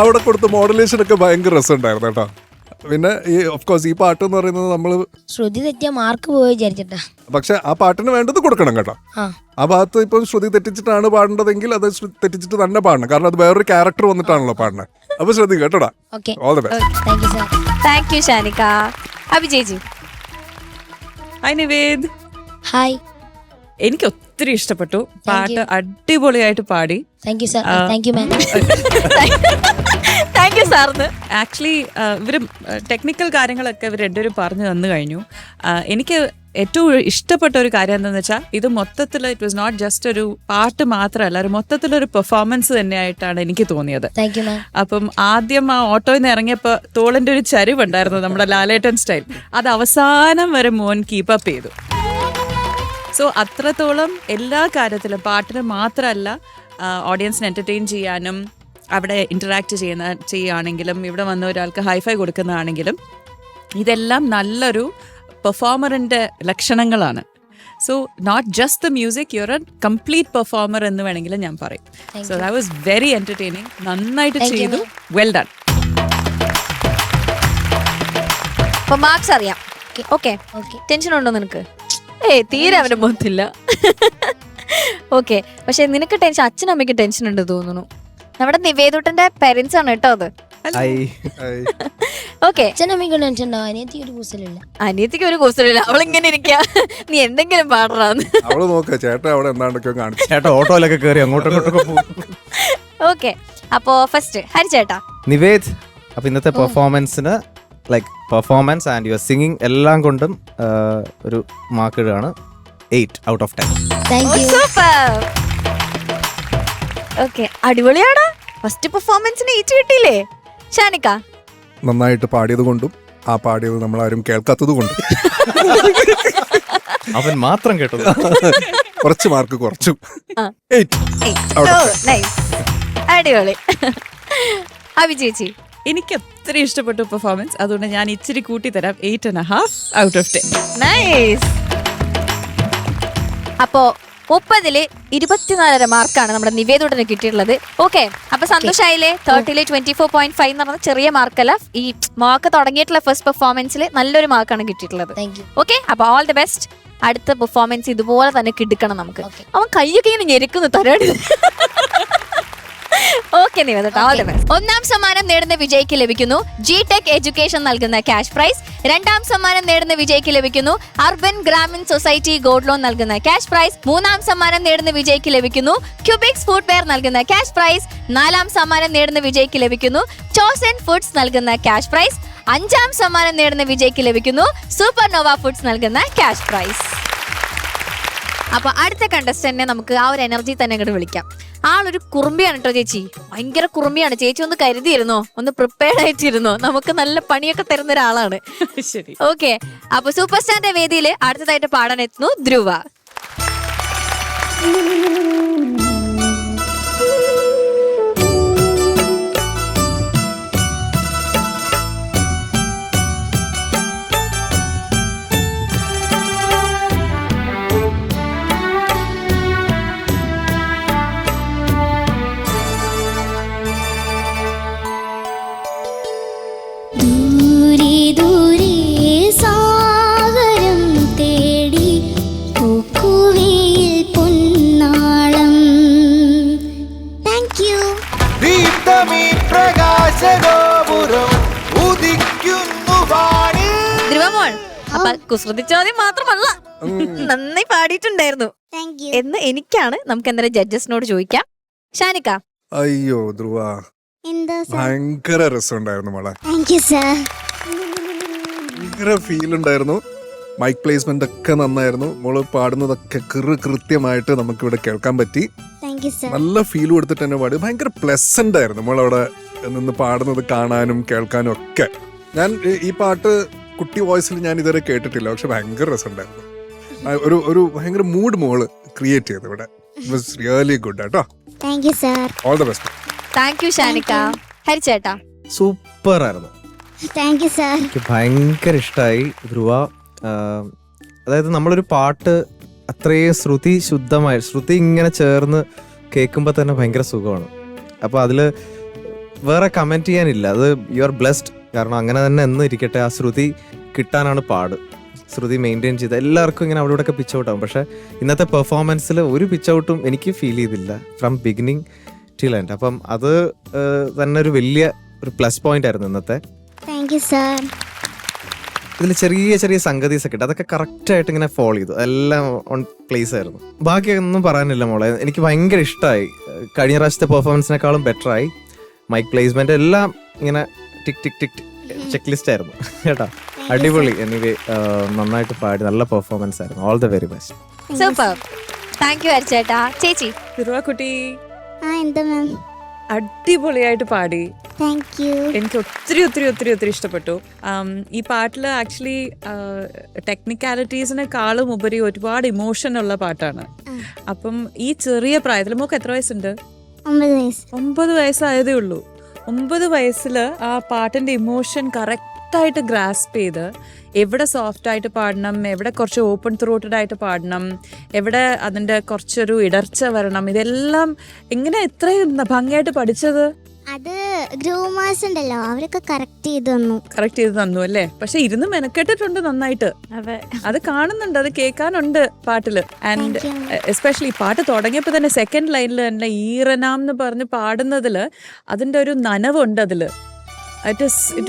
അവിടെ കൊടുത്ത മോഡുലേഷനൊക്കെ ഭയങ്കര രസമുണ്ടായിരുന്നു കേട്ടോ. പിന്നെ ഈ ഓഫ്കോഴ്സ് ഈ പാട്ട് എന്ന് പറയുന്നത് നമ്മൾ ശ്രുതി തെറ്റിയ മാർക്ക് പോയി വിചാരിച്ചിട്ടാ. പക്ഷെ ആ പാട്ടിന് വേണ്ടത് കൊടുക്കണം കേട്ടോ. ആ ആ ഭാഗത്ത് ഇപ്പം ശ്രുതി തെറ്റിച്ചിട്ടാണ് പാടേണ്ടതെങ്കിൽ അത് തെറ്റിച്ചിട്ട് തന്നെ പാടണം, കാരണം അത് വേറൊരു ക്യാരക്ടർ വന്നിട്ടാണല്ലോ പാടുന്നത്. അപ്പൊ ശ്രദ്ധിക്കുക കേട്ടോടാ. Okay, all the best. Thank you sir. Thank you Shanika. അഭിജേജി. ഹായ് നിവേദ്. ഹായ്. എനിക്ക് ഒത്തിരി ഇഷ്ടപ്പെട്ടു പാട്ട്, അടിപൊളിയായിട്ട് പാടി. Thank you sir. Thank you ma'am. Thank you സാറിന്. ആക്ച്വലി ഇവർ ടെക്നിക്കൽ കാര്യങ്ങളൊക്കെ ഇവർ രണ്ടുപേരും പറഞ്ഞു തന്നു കഴിഞ്ഞു. എനിക്ക് ഏറ്റവും ഇഷ്ടപ്പെട്ട ഒരു കാര്യം എന്താണെന്ന് വെച്ചാൽ ഇത് മൊത്തത്തിൽ ഇറ്റ് വാസ് നോട്ട് ജസ്റ്റ് ഒരു പാട്ട് മാത്രമല്ല, ഒരു മൊത്തത്തിലൊരു പെർഫോമൻസ് തന്നെയായിട്ടാണ് എനിക്ക് തോന്നിയത്. താങ്ക് യു മാം. അപ്പം ആദ്യം ആ ഓട്ടോയിൽ നിന്ന് ഇറങ്ങിയപ്പോൾ തോളിൻ്റെ ഒരു ചരിവുണ്ടായിരുന്നു, നമ്മുടെ ലാലേട്ടൻ സ്റ്റൈൽ, അത് അവസാനം വരെ മോൻ കീപ്പപ്പ് ചെയ്തു. സോ അത്രത്തോളം എല്ലാ കാര്യത്തിലും പാട്ടിന് മാത്രമല്ല, ഓഡിയൻസിനെ എൻ്റർടൈൻ ചെയ്യാനും അവിടെ ഇൻറ്ററാക്ട് ചെയ്യുകയാണെങ്കിലും ഇവിടെ വന്ന ഒരാൾക്ക് ഹൈഫൈ കൊടുക്കുന്നതാണെങ്കിലും ഇതെല്ലാം നല്ലൊരു പെർഫോമറിൻ്റെ ലക്ഷണങ്ങളാണ്. So not just the music, your a complete performer എന്ന് വേണമെങ്കിൽ ഞാൻ പറയും. So that was very entertaining, നന്നായിട്ട് ചെയ്തു, വെൽ ഡൺ. അപ്പൊ മാർക്സ് അറിയാം. ഓക്കെ, ടെൻഷൻ ഉണ്ടോ നിനക്ക്? തീരെ അവന് പോകത്തില്ല. ഓക്കെ, പക്ഷെ നിനക്ക് ടെൻഷൻ, അച്ഛനും അമ്മയ്ക്ക് ടെൻഷൻ ഉണ്ട് തോന്നുന്നു. നമ്മുടെ നിവേദുട്ടന്റെ പേരൻസ് ആണ് കേട്ടോ അത്. ഓക്കെ, അച്ഛനമ്മയ്ക്ക് ടെൻഷൻ ഉണ്ടാവും, അനിയത്തിക്ക് ഒരു കൂസലില്ല. അനിയത്തിക്ക് ഒരു കൂസലില്ല, അവളിങ്ങനെ ഇരിക്കാ. നീ എന്തെങ്കിലും പാടറാന്ന്. അവള് നോക്ക ചേട്ടാ അവിടെ എന്താണ്ടൊക്കെ കാണിച്ചു. ചേട്ടാ ഓട്ടോയിലൊക്കെ കയറി അങ്ങോട്ടും ഇങ്ങോട്ടൊക്കെ പോകും. ഓക്കെ, അപ്പോ ഫസ്റ്റ് ഹരിച്ചേട്ടാ. നിവേദ്, അപ്പൊ ഇന്നത്തെ പെർഫോമൻസിന് like performance and your singing എല്ലാം കൊണ്ടും ഒരു മാർക്ക് ഇടുകയാണ് 8 out of 10. Thank you. Super. Okay, അടിപൊളിയാടാ. ഫസ്റ്റ് പെർഫോമൻസിന് 8 കിട്ടിയില്ലേ? ഷാനിക്ക. നന്നായിട്ട് പാടിയത് കൊണ്ടും ആ പാടിയത് നമ്മൾ ആരും കേൾക്കാത്തത് കൊണ്ടും അവൻ മാത്രം കേട്ടത്. കുറച്ച് മാർക്ക് കുറച്ചു. 8 out of 10. നൈസ്, അടിപൊളി. അഭിജേച്ചി. എനിക്ക് ഒത്തിരി ഇഷ്ടപ്പെട്ടു പെർഫോമൻസ്, അതുകൊണ്ട് ഞാൻ ഇച്ചിരി കൂട്ടി തരാം, 8.5 out of 10. നൈസ്. അപ്പോ 30-ല് 24.5 മാർക്കാണ് നമ്മുടെ നിവേദുടന് കിട്ടിയിട്ടുള്ളത്. ഓക്കെ, അപ്പൊ സന്തോഷായില്ലേ? 30-ല് 24.5 എന്ന് പറഞ്ഞ ചെറിയ മാർക്കല്ല, ഈ മാർക്ക് തുടങ്ങിയിട്ടുള്ള ഫസ്റ്റ് പെർഫോമൻസിൽ നല്ലൊരു മാർക്കാണ് കിട്ടിയിട്ടുള്ളത്. ഓക്കെ, അപ്പൊ ഓൾ ദി ബെസ്റ്റ്. അടുത്ത പെർഫോമൻസ് ഇതുപോലെ തന്നെ കിടക്കണം നമുക്ക്. അവൻ കയ്യൊക്കെ ഇങ്ങനെ ഞെരുക്കുന്നു തരാട്. Okay. Okay Nivedita, all the best. 1ാം സമ്മാനം നേടുന്ന വിജയിക്ക് ലഭിക്കുന്നു G-Tech എഡ്യൂക്കേഷൻ നൽകുന്ന ക്യാഷ് പ്രൈസ്. 2ാം സമ്മാനം നേടുന്ന വിജയിക്ക് ലഭിക്കുന്നു Urban Grameen Society gold loan നൽകുന്ന ക്യാഷ് പ്രൈസ്. 3ാം സമ്മാനം നേടുന്ന വിജയിക്ക് ലഭിക്കുന്നു ക്യൂബിക്സ് ഫുട്വെയർ നൽകുന്ന ക്യാഷ് പ്രൈസ്. 4ാം സമ്മാനം നേടുന്ന വിജയിക്ക് ലഭിക്കുന്നു ചോസൻ ഫുഡ്സ് നൽകുന്ന ക്യാഷ് പ്രൈസ്. 5ാം സമ്മാനം നേടുന്ന വിജയിക്ക് ലഭിക്കുന്നു സൂപ്പർ നോവ ഫുഡ്സ് നൽകുന്ന ക്യാഷ് പ്രൈസ്. അപ്പൊ അടുത്ത കണ്ടസ്റ്റന്റിനെ നമുക്ക് ആ ഒരു എനർജി തന്നെ ഇങ്ങോട്ട് വിളിക്കാം. ആളൊരു കുറുമ്പിയാണ് കേട്ടോ ചേച്ചി, ഭയങ്കര കുറുമ്പിയാണ് ചേച്ചി. ഒന്ന് കരുതിയിരുന്നോ, ഒന്ന് പ്രിപ്പയർഡ് ആയിട്ടിരുന്നോ, നമുക്ക് നല്ല പണിയൊക്കെ തരുന്ന ഒരാളാണ്. ശരി, ഓക്കെ. അപ്പൊ സൂപ്പർ സ്റ്റാറിന്റെ വേദിയിൽ അടുത്തതായിട്ട് പാടാൻ എത്തുന്നു ധ്രുവ. ധ്രുവമോൾ, അപ്പൊ കുസൃതി ചോദ്യം മാത്രമല്ല, നന്നായി പാടിയിട്ടുണ്ടായിരുന്നു എന്ന് എനിക്കാണ്. നമുക്ക് എന്തായാലും ജഡ്ജസിനോട് ചോദിക്കാം. ഷാനിക്ക. അയ്യോ ധ്രുവ, ഭയങ്കര രസമുണ്ടായിരുന്നു മോളെ. ഭയങ്കര ഫീൽ ഉണ്ടായിരുന്നു. മൈക്ക് പ്ലേസ്മെന്റ് ഒക്കെ നന്നായിരുന്നു. മോള് പാടുന്നതൊക്കെ കൃത്യമായിട്ട് നമുക്ക് ഇവിടെ കേൾക്കാൻ പറ്റി. നല്ല ഫീൽ കൊടുത്തിട്ട് തന്നെ പാടി. ഭയങ്കര പ്ലസന്റ് ആയിരുന്നു മോളവിടെ നിന്ന് പാടുന്നത് കാണാനും കേൾക്കാനും ഒക്കെ. ഞാൻ ഈ പാട്ട് കുട്ടി വോയിസിൽ ഞാൻ ഇതുവരെ കേട്ടിട്ടില്ല, പക്ഷെ ഭയങ്കര രസമുണ്ടായിരുന്നു. ഒരു ഭയങ്കര മൂഡ് മോള് ക്രിയേറ്റ് ചെയ്തു ഇവിടെ. ഇറ്റ് വാസ് റിയലി ഗുഡ് കേട്ടോ. All the best. Thank you Shanika. ഹരിച്ചേട്ടാ. സൂപ്പർ ആയിരുന്നു. എനിക്ക് ഭയങ്കര ഇഷ്ടമായി ധ്രുവ. അതായത് നമ്മളൊരു പാട്ട് അത്രയും ശ്രുതി ഇങ്ങനെ ചേർന്ന് കേൾക്കുമ്പോൾ തന്നെ ഭയങ്കര സുഖമാണ്. അപ്പോൾ അതിൽ വേറെ കമൻറ്റ് ചെയ്യാനില്ല. അത് യു ആർ ബ്ലെസ്ഡ്. കാരണം അങ്ങനെ തന്നെ എന്ന് ഇരിക്കട്ടെ, ആ ശ്രുതി കിട്ടാനാണ് പാട്. ശ്രുതി മെയിൻറ്റെയിൻ ചെയ്ത് എല്ലാവർക്കും ഇങ്ങനെ അവിടെ ഇവിടെയൊക്കെ പിച്ച് ഔട്ട് ആവും. പക്ഷേ ഇന്നത്തെ പെർഫോമൻസിൽ ഒരു പിച്ച് ഔട്ടും എനിക്ക് ഫീൽ ചെയ്തില്ല ഫ്രം ബിഗിനിങ് ടിൽ എൻഡ്. അപ്പം അത് തന്നെ ഒരു വലിയ ഒരു പ്ലസ് പോയിന്റ് ആയിരുന്നു ഇന്നത്തെ. ഇതിൽ ചെറിയ ചെറിയ സംഗതീസ് ഒക്കെ ഉണ്ട്, അതൊക്കെ കറക്റ്റായിട്ട് ഇങ്ങനെ ഫോളോ ചെയ്തു. എല്ലാം ഓൺ പ്ലേസ് ആയിരുന്നു. ബാക്കിയൊന്നും പറയാനില്ല മോളെ. എനിക്ക് ഭയങ്കര ഇഷ്ടമായി. കഴിഞ്ഞ പ്രാവശ്യത്തെ പെർഫോമൻസിനേക്കാളും ബെറ്ററായി. മൈക്ക് പ്ലേസ്മെന്റ് എല്ലാം ഇങ്ങനെ ടിക് ടിക് ടിക് ചെക്ക് ലിസ്റ്റ് ആയിരുന്നു കേട്ടോ. അടിപൊളി. എനിവേ നന്നായിട്ട് പാടി, നല്ല പെർഫോമൻസ് ആയിരുന്നു. All the very best. Super. Thank you ഹരിച്ചേട്ടാ. ചേച്ചി. കുട്ടി അടിപൊളിയായിട്ട് പാടി. എനിക്ക് ഒത്തിരി ഒത്തിരി ഒത്തിരി ഒത്തിരി ഇഷ്ടപ്പെട്ടു. ഈ പാട്ടിൽ ആക്ച്വലി ടെക്നിക്കാലിറ്റീസിനെക്കാളും ഉപരി ഒരുപാട് ഇമോഷൻ ഉള്ള പാട്ടാണ്. അപ്പം ഈ ചെറിയ പ്രായത്തിൽ മോക്ക് എത്ര വയസ്സുണ്ട്? 9 വയസ്സായതേ ഉള്ളൂ. 9 വയസ്സിൽ ആ പാട്ടിന്റെ ഇമോഷൻ കറക്റ്റായിട്ട് ഗ്രാസ്പ് ചെയ്ത് എവിടെ സോഫ്റ്റ് ആയിട്ട് പാടണം, എവിടെ കുറച്ച് ഓപ്പൺ ത്രോട്ടഡ് ആയിട്ട് പാടണം, എവിടെ അതിന്റെ കുറച്ചൊരു ഇടർച്ച വരണം, ഇതെല്ലാം എങ്ങനെ ഇത്രയും ഭംഗിയായിട്ട് പഠിച്ചത്? അത് ഗ്രൂമേഴ്സ് ഉണ്ടല്ലോ, അവരൊക്കെ കറക്റ്റ് ചെയ്ത് തന്നു അല്ലേ? പക്ഷെ ഇരുന്ന് മെനക്കെട്ടിട്ടുണ്ട് നന്നായിട്ട്. അത് കാണുന്നുണ്ട്, അത് കേൾക്കാനുണ്ട് പാട്ടില്. ആൻഡ് എസ്പെഷ്യലി പാട്ട് തുടങ്ങിയപ്പോ തന്നെ സെക്കൻഡ് ലൈനിൽ തന്നെ ഈറനാം എന്ന് പറഞ്ഞ് പാടുന്നതില് അതിന്റെ ഒരു നനവുണ്ട്. അതില് ഇറ്റ്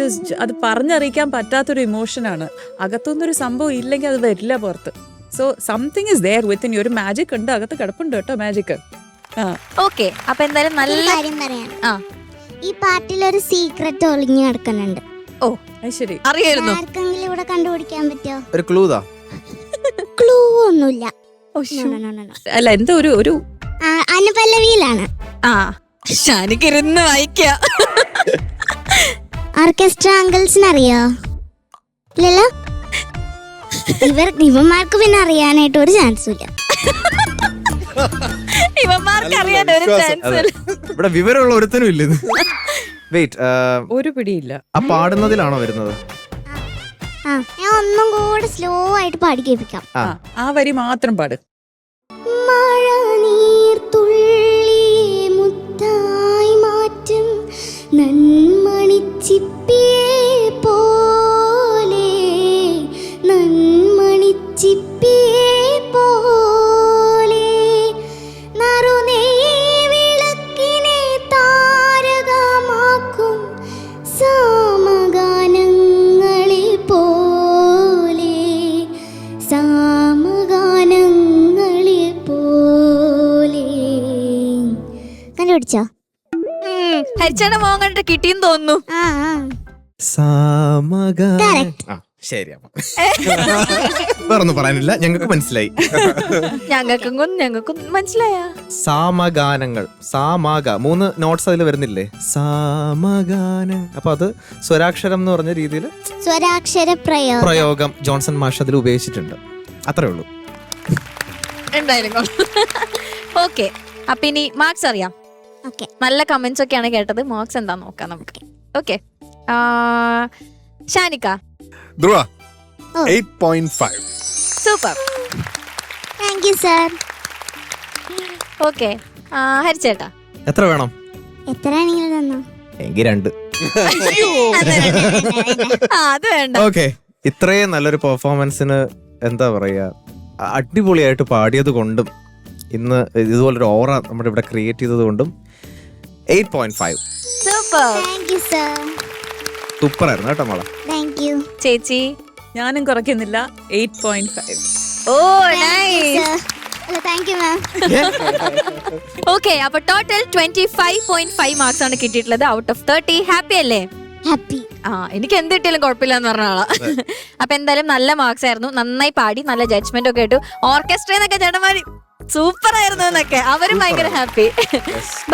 ഇസ് അത് പറഞ്ഞറിയിക്കാൻ പറ്റാത്തൊരു ഇമോഷനാണ്. അകത്തുനിന്നൊരു സംഭവം ഇല്ലെങ്കിൽ അത് വരില്ല പുറത്ത്. So something is there within. ഒരു മാജിക് ഉണ്ട്, അകത്ത് കിടപ്പുണ്ട് കേട്ടോ മാജിക്. ഓക്കെ. അപ്പൊ എന്തായാലും നല്ല കാര്യം പറയാം. ഈ പാട്ടിലൊരു സീക്രട്ട് ഒളിഞ്ഞു കിടക്കുന്നുണ്ട്. ഓ ശരി, അറിയായിരുന്നു. ആർക്കെങ്കിലും ഇവിടെ കണ്ടുപിടിക്കാൻ പറ്റോ? ഒരു ക്ലൂതാ? ക്ലൂ ഒന്നുമില്ല. അല്ല, എന്താ ഒരു അനുപല്ലവിയിലാണ്. ഷാനിക്കിരുന്ന് വായിക്ക. ഓർക്കസ്ട്ര അങ്കിൾസിന് അറിയോ? ഇല്ലല്ലോ. ഇവന്മാർക്ക് പിന്നെ അറിയാനായിട്ട് ഒരു ചാൻസും ഇല്ല. ഇവന്മാർക്ക് അറിയാൻ ഒരു ചാൻസ് ഇല്ല. ഇവിടെ വിവരമുള്ള ഒരുത്തനും ഇല്ല. വെയിറ്റ്, ഒരു പിടിയില്ല. ആ പാടുന്നതിലാണോ വരുന്നത്? ഞാൻ ഒന്നും കൂടെ സ്ലോ ആയിട്ട് പാടി കേൾപ്പിക്കാം. ആ വരി മാത്രം പാട്. മഴ നീർ തുള്ളി മുത്തായി മാറ്റും നന്മണിച്ചിപ്പിയെ പോലെ, നന്മണിച്ചിപ്പിയെ പോലെ, നറുനെയ്യ് വിളക്കിനെ താര കണ്ടുപിടിച്ചോ? ഹരിച്ചേട്ടൻ മോൻ കണ്ടിട്ട് കിട്ടിയെന്ന് തോന്നുന്നു. ആ Correct. ശരി, അപ്പൊ വേറൊന്നും പറയാനില്ല, ഞങ്ങൾക്ക് മനസ്സിലായി. ഞങ്ങൾക്കും മനസ്സിലായ സാമഗാനങ്ങൾ, സാമാഗ 3 നോട്ട്സ് അതിൽ വരുന്നില്ലേ? സാമഗാനം. അപ്പൊ അത് സ്വരാക്ഷരം എന്ന് പറഞ്ഞ രീതിയിൽ സ്വരാക്ഷര പ്രയോഗം ജോൺസൺ മാഷ് അതിൽ ഉപയോഗിച്ചിട്ടുണ്ട്. അത്രേ ഉള്ളൂ. എന്തായാലും ഓക്കെ. അപ്പൊ ഇനി മാർക്സ് അറിയാം. Okay. നല്ല കമന്റ്സ് ഒക്കെയാണ് കേട്ടത്. മാർക്സ് എന്താ നോക്കാം നമുക്ക്. Okay, Shanika. Dhruva Oh. 8.5. Super. Thank you sir. Okay, ഹരിച്ചേട്ടാ. എത്ര വേണം? എത്ര ആണെങ്കിലും തന്നോ? എങ്കിൽ 2. അത് വേണ്ട. ഓക്കെ, ഇത്രയും നല്ലൊരു പെർഫോമൻസിന് എന്താ പറയാ, അടിപൊളിയായിട്ട് പാടിയത് കൊണ്ടും ഇന്ന് ഇതുപോലൊരു ഓറ നമ്മുടെ ഇവിടെ ക്രിയേറ്റ് ചെയ്തത് കൊണ്ടും 8.5. Super. Thank you sir. Super ആയിരുന്നു കേട്ടോ മോളെ. താങ്ക് യു ചേച്ചി. ഞാനും കുറയ്ക്കുന്നില്ല, 8.5. Oh nice. Thank you ma'am. Okay, അപ്പൊ ടോട്ടൽ 25.5 മാർക്സ് ആണ് കിട്ടിയിട്ടുള്ളത് ഔട്ട് ഓഫ് 30. ഹാപ്പി അല്ലേ? ഹാപ്പി. എനിക്ക് എന്ത് കിട്ടിയാലും കുഴപ്പമില്ല എന്ന് പറഞ്ഞ ആളാ. അപ്പൊ എന്തായാലും നല്ല മാർക്സ് ആയിരുന്നു. നന്നായി പാടി, നല്ല ജഡ്ജ്മെന്റ് ഒക്കെ ഇട്ടു. ഓർക്കസ്ട്രന്നൊക്കെ ചേട്ടന്മാര് സൂപ്പർ ആയിരുന്നു എന്നൊക്കെ അവരും ഭയങ്കര ഹാപ്പി.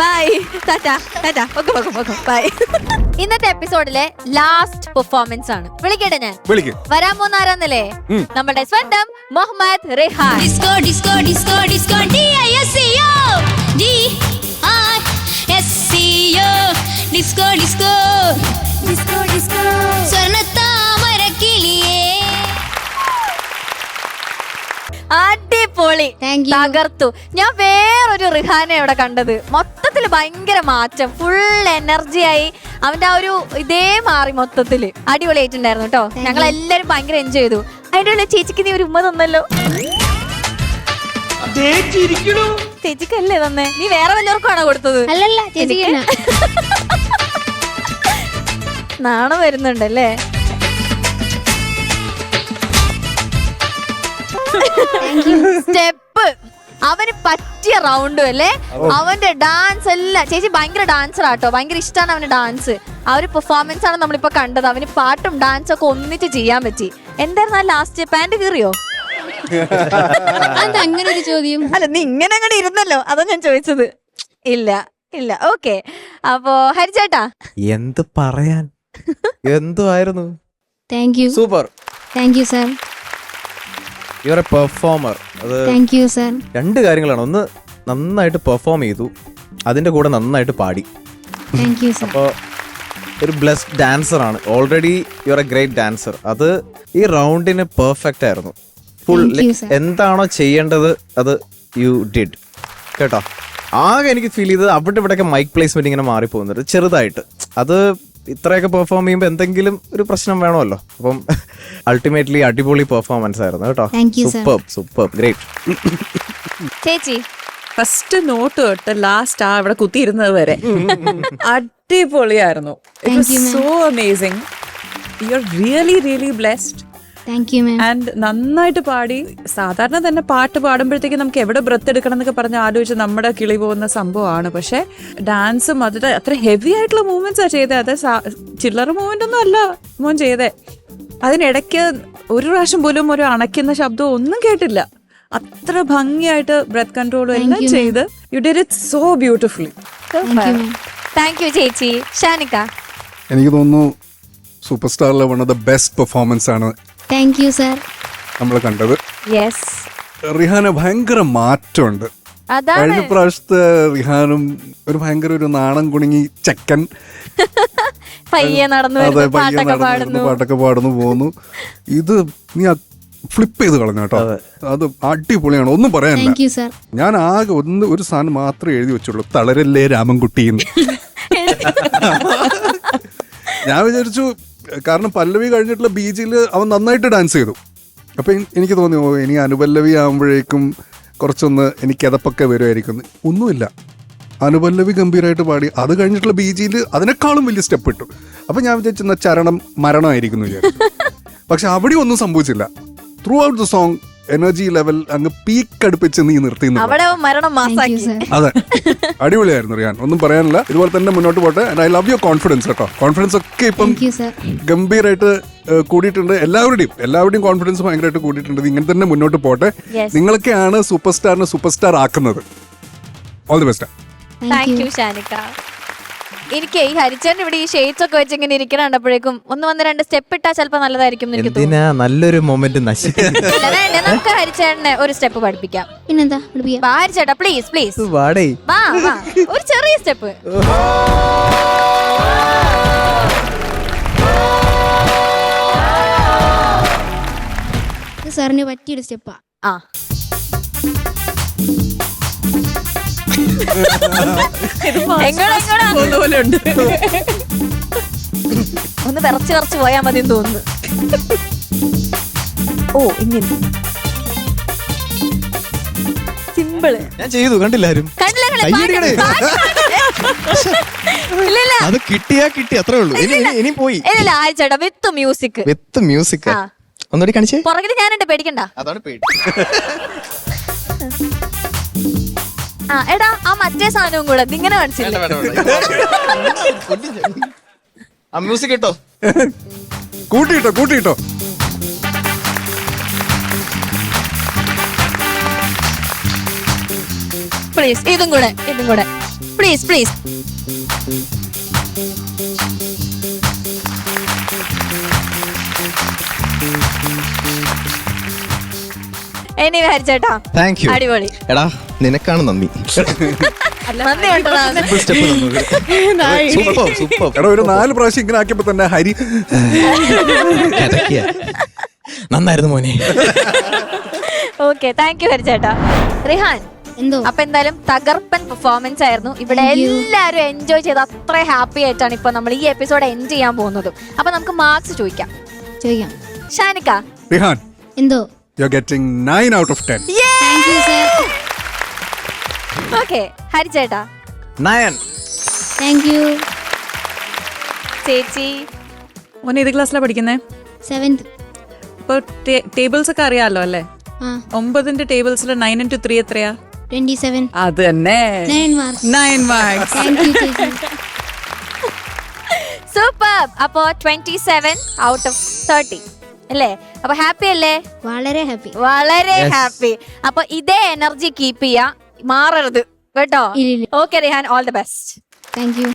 ബൈ, ടാറ്റാ ടാറ്റാ. ബൈ. ഇന്നത്തെ എപ്പിസോഡിലെ ലാസ്റ്റ് പെർഫോമൻസ് ആണ്. വിളിക്കട്ടെ ഞാൻ? വരാൻ പോകുന്ന ആരാന്നല്ലേ? നമ്മുടെ സ്വന്തം Muhammad Rihan. Disco disco disco disco DISCO DISCO disco disco disco disco സ്വർണ്ണത്താമരക്കിളിയേ. അടിപൊളി, തകർത്തു. ഞാൻ വേറൊരു റിഹാനെ ഇവിടെ കണ്ടത്. മൊത്തത്തില് ഭയങ്കര മാറ്റം, ഫുൾ എനർജി ആയി. അവന്റെ ആ ഒരു ഇതേ മാറി മൊത്തത്തില്. അടിപൊളിയായിട്ടുണ്ടായിരുന്നു കേട്ടോ. ഞങ്ങൾ എല്ലാരും ഭയങ്കര എൻജോയ് ചെയ്തു. അതിന്റെ ഉള്ളിൽ ചേച്ചിക്ക് നീ ഒരു ഉമ്മ തന്നല്ലോ. ചേച്ചിക്കല്ലേ തന്നെ? നീ വേറെ വല്ലവർക്കാണോ കൊടുത്തത്? അല്ലല്ല ചേച്ചി. നാണം വരുന്നുണ്ടല്ലേ? സ്റ്റെപ്പ് അവന് പറ്റിയ റൗണ്ടും അല്ലേ? അവന്റെ ഡാൻസ് എല്ലാം. ചേച്ചി ഭയങ്കര ഡാൻസർ ആട്ടോ, ഭയങ്കര ഇഷ്ടമാണ് അവന് ഡാൻസ്. ആ ഒരു പെർഫോമൻസ് ആണ് നമ്മളിപ്പോ കണ്ടത്. അവന് പാട്ടും ഡാൻസും ഒക്കെ ഒന്നിച്ച് ചെയ്യാൻ പറ്റി. എന്തായിരുന്നു ലാസ്റ്റ്? പാന്റ് കീറിയോ? അങ്ങനെ ഒരു ചോദ്യം. അല്ല, നീ ഇങ്ങനെ അങ്ങനെ ഇരുന്നല്ലോ, അതാ ഞാൻ ചോദിച്ചത്. ഇല്ല ഇല്ല. ഓക്കെ, അപ്പോ ഹരിച്ചേട്ടാ എന്ത് പറയാൻ, എന്തുവായിരുന്നു. Thank you. Super. Thank you sir. You are A performer. അത് താങ്ക് യു സർ. 2 കാര്യങ്ങളാണ്. ഒന്ന്, നന്നായിട്ട് പെർഫോം ചെയ്തു, അതിന്റെ കൂടെ നന്നായിട്ട് പാടി. Thank you sir. അപ്പോൾ ഒരു ബ്ലെസ്ഡ് ഡാൻസർ ആണ്. Already you are A great dancer. അത് ഈ റൗണ്ടിന് പെർഫെക്റ്റ് ആയിരുന്നു. ഫുൾ എന്താണോ ചെയ്യേണ്ടത് അത് യു ഡിഡ് കേട്ടോ. ആകെ എനിക്ക് ഫീൽ ചെയ്തത് അവിടെ ഇവിടെയൊക്കെ മൈക്ക് പ്ലേസ്മെന്റ് ഇങ്ങനെ മാറിപ്പോകുന്നുണ്ട് ചെറുതായിട്ട്. അത് ഇത്രയൊക്കെ പെർഫോം ചെയ്യുമ്പോൾ എന്തെങ്കിലും ഒരു പ്രശ്നം വേണമല്ലോ. അപ്പം അൾട്ടിമേറ്റ്ലി അടിപൊളി പെർഫോമൻസ് ആയിരുന്നു കേട്ടോ. Super great. ചേച്ചി ഫസ്റ്റ് നോട്ട് തൊട്ട് ലാസ്റ്റ് ആ ഇവിടെ കുത്തിയിരുന്നത് വരെ അടിപൊളിയായിരുന്നു. So amazing. You are really really blessed. Thank you ma'am. And നന്നായിട്ട് പാടി. സാധാരണ തന്നെ പാട്ട് പാടുമ്പോഴത്തേക്ക് നമുക്ക് എവിടെ ബ്രത്ത് എടുക്കണം എന്നൊക്കെ പറഞ്ഞ് ആലോചിച്ച് നമ്മുടെ കിളി പോകുന്ന സംഭവമാണ്. പക്ഷെ ഡാൻസും അത് അത്ര ഹെവി ആയിട്ടുള്ള മൂവ്മെന്റ്സാ ചെയ്തത്. അത് ചില്ലറ മൂവ്മെന്റ് ഒന്നും അല്ല മോൻ ചെയ്തേ. അതിനിടയ്ക്ക് ഒരു പ്രാവശ്യം പോലും ഒരു അണയ്ക്കുന്ന ശബ്ദവും ഒന്നും കേട്ടില്ല. അത്ര ഭംഗിയായിട്ട് ബ്രെത്ത് കൺട്രോളും എല്ലാം ചെയ്ത് you did it so beautifully. Thank you ചേച്ചി. ഷാനിക്ക? എനിക്ക് തോന്നുന്നു സൂപ്പർ സ്റ്റാറിലെ one of the best performance ആണ് താങ്ക് യു സർ നമ്മൾ കണ്ടത്. യെസ്, റിഹാന് ഭയങ്കര മാറ്റമുണ്ട്. കഴിഞ്ഞ പ്രാവശ്യത്തെ റിഹാനും ഒരു ഭയങ്കര ഒരു നാണം കുണുങ്ങി ചെക്കൻ പയ്യെ നടന്നു പാട്ടൊക്കെ പാടുന്നു പോകുന്നു. ഇത് നീ ഫ്ലിപ്പ് ചെയ്ത് കളഞ്ഞു കേട്ടോ. അത് അടിപൊളിയാണ്, ഒന്നും പറയാനില്ല. ഞാൻ ആകെ ഒരു സാധനം മാത്രമേ എഴുതി വെച്ചുള്ളൂ, തളരല്ലേ രാമൻകുട്ടിന്ന്. ഞാൻ വിചാരിച്ചു, കാരണം പല്ലവി കഴിഞ്ഞിട്ടുള്ള ബീച്ചിൽ അവൻ നന്നായിട്ട് ഡാൻസ് ചെയ്തു. അപ്പം എനിക്ക് തോന്നി ഇനി അനുപല്ലവി ആകുമ്പോഴേക്കും കുറച്ചൊന്ന് എനിക്ക് കിതപ്പൊക്കെ വരുമായിരിക്കും. ഒന്നുമില്ല, അനുപല്ലവി ഗംഭീരമായിട്ട് പാടി. അത് കഴിഞ്ഞിട്ടുള്ള ബീജിയിൽ അതിനേക്കാളും വലിയ സ്റ്റെപ്പ് ഇട്ടു. അപ്പം ഞാൻ വിചാരിച്ചെന്ന ചരണം മരണമായിരിക്കുന്നു വിചാരിച്ചു. പക്ഷെ അവിടെ ഒന്നും സംഭവിച്ചില്ല. Through out the song energy level അങ്ങ് പീക്ക് അടുപ്പിച്ച് നീ നിർത്തിയെന്ന് അവിടെ മരണം താങ്ക് യു മാസാക്കി. സർ. അതെ, അടിപൊളിയായിരുന്നു റിയാൻ. ഒന്നും പറയാനില്ല. ഇതുപോലെ തന്നെ മുന്നോട്ട് പോട്ടെ. ഐ ലവ് യുവർ കോൺഫിഡൻസ് കേട്ടോ. കോൺഫിഡൻസ് ഒക്കെ ഇപ്പം താങ്ക് യു സർ. ഗംഭീരമായിട്ട് കൂടിയിട്ടുണ്ട്. എല്ലാവരുടെയും കോൺഫിഡൻസ് ഭയങ്കരമായിട്ട് കൂടിയിട്ടുണ്ട്. ഇങ്ങനെ തന്നെ മുന്നോട്ട് പോട്ടെ. Yes. നിങ്ങളൊക്കെയാണ് സൂപ്പർ സ്റ്റാർ ആക്കുന്നത്. All the best. Thank you Shanika. എനിക്ക് ഈ ഹരിച്ചേട്ടൻ ഇവിടെ ഈ ഷെയ്ഡ്സ് ഒക്കെ വെച്ച് ഇങ്ങനെ ഇരിക്കണ കണ്ടപ്പോഴേക്കും ഒന്ന് വന്ന് 2 സ്റ്റെപ്പ് ഇട്ടാൽ ചിലപ്പോ നല്ലതായിരിക്കും എന്ന് എനിക്ക് തോന്നുന്നു. എന്തിനാ നല്ലൊരു മൊമെന്റ് നശിക്കും. ഇല്ല, വേണ്ട, നമുക്ക് ഹരിച്ചേട്ടനെ ഒരു സ്റ്റെപ്പ് പഠിപ്പിക്കാം. പിന്നെന്താ വിളിപ്പിക്കാം. വാ ഹരിച്ചേട്ടാ, പ്ലീസ് പ്ലീസ് വാടേ. വാ വാ, ഒരു ചെറിയ സ്റ്റെപ്പ്. ഇത് സാറിന് പറ്റിയൊരു സ്റ്റെപ്പാ. ആ പോലെ ഉണ്ട്. ഒന്ന് വിറച്ച് പോയാ മതി തോന്നുന്നു. ഓ ഇങ്ങനെ സിമ്പിള്. ഞാൻ ചെയ്തു, കണ്ടില്ലാരും. കണ്ടില്ല കയ്യടിക്കണേ. ഇല്ല അത് കിട്ടിയാ കിട്ടി, അത്രേ ഉള്ളൂ. ഇനി പോയി. ഇല്ല ആഴ്ചേട്ടാ വിത്ത് മ്യൂസിക്. വിത്ത് മ്യൂസിക് ആ. ഒന്നുകൂടി കാണിച്ചേ. പുറകില് ഞാനുണ്ട്, പേടിക്കണ്ട. അതാണ് പേടി. ആ എടാ, ആ മറ്റേ സാധനവും കൂടെ ഇങ്ങനെ കാണിച്ചില്ല. ആ മ്യൂസിക് കേട്ടോ. കൂട്ടിയിട്ടോ. പ്ലീസ് ഇതും കൂടെ പ്ലീസ്. ഇനി ഹരിച്ചേട്ടാ താങ്ക് യു. അടിപൊളി. എടാ നിനക്കാണ് നന്ദി. നന്ദി ഉണ്ടോ? സൂപ്പർ. എടാ, ഒരു 4 പ്രാവശ്യം ഇങ്ങനെ ആക്കിയപ്പോ തന്നെ ഹരി നന്നായിരുന്നു മോനെ. ഓക്കെ, താങ്ക് യു ഹരിച്ചേട്ടാ. റിഹാൻ, എന്തോ അപ്പൊ എന്തായാലും തകർപ്പൻ പെർഫോമൻസ് ആയിരുന്നു. ഇവിടെ Thank you. എല്ലാരും എൻജോയ് ചെയ്ത് അത്ര ഹാപ്പി ആയിട്ടാണ് ഇപ്പൊ നമ്മൾ ഈ എപ്പിസോഡ് എൻഡ് ചെയ്യാൻ പോകുന്നത്. അപ്പൊ നമുക്ക് മാർക്സ് ചോദിക്കാം. ഷാനിക്ക, റിഹാൻ, എന്തോ you are getting 9 out of 10. Thank you sir. Okay. ഹരിച്ചേട്ടാ, 9. Thank you. ചേച്ചി, മോനെ ഏത് ക്ലാസ്സിലാണ് പഠിക്കുന്നേ? 7th. ഇപ്പൊ ടേബിൾസ് ഒക്കെ അറിയാലോ അല്ലേ? ആ 9ന്റെ ടേബിൾസിൽ 9 into 3 എത്രയാ? 27. അത് തന്നെ 9 marks. 9 marks. താങ്ക് യു ചേച്ചി. സൂപ്പർ. അപ്പോ 27 out of 30 അല്ലേ? അപ്പൊ ഹാപ്പി അല്ലേ? വളരെ ഹാപ്പി. വളരെ ഹാപ്പി. അപ്പൊ ഇതേ എനർജി കീപ്പ് ചെയ്യാ, മാറരുത് കേട്ടോ. ഇല്ല. Okay Rihan, all the best. Thank U.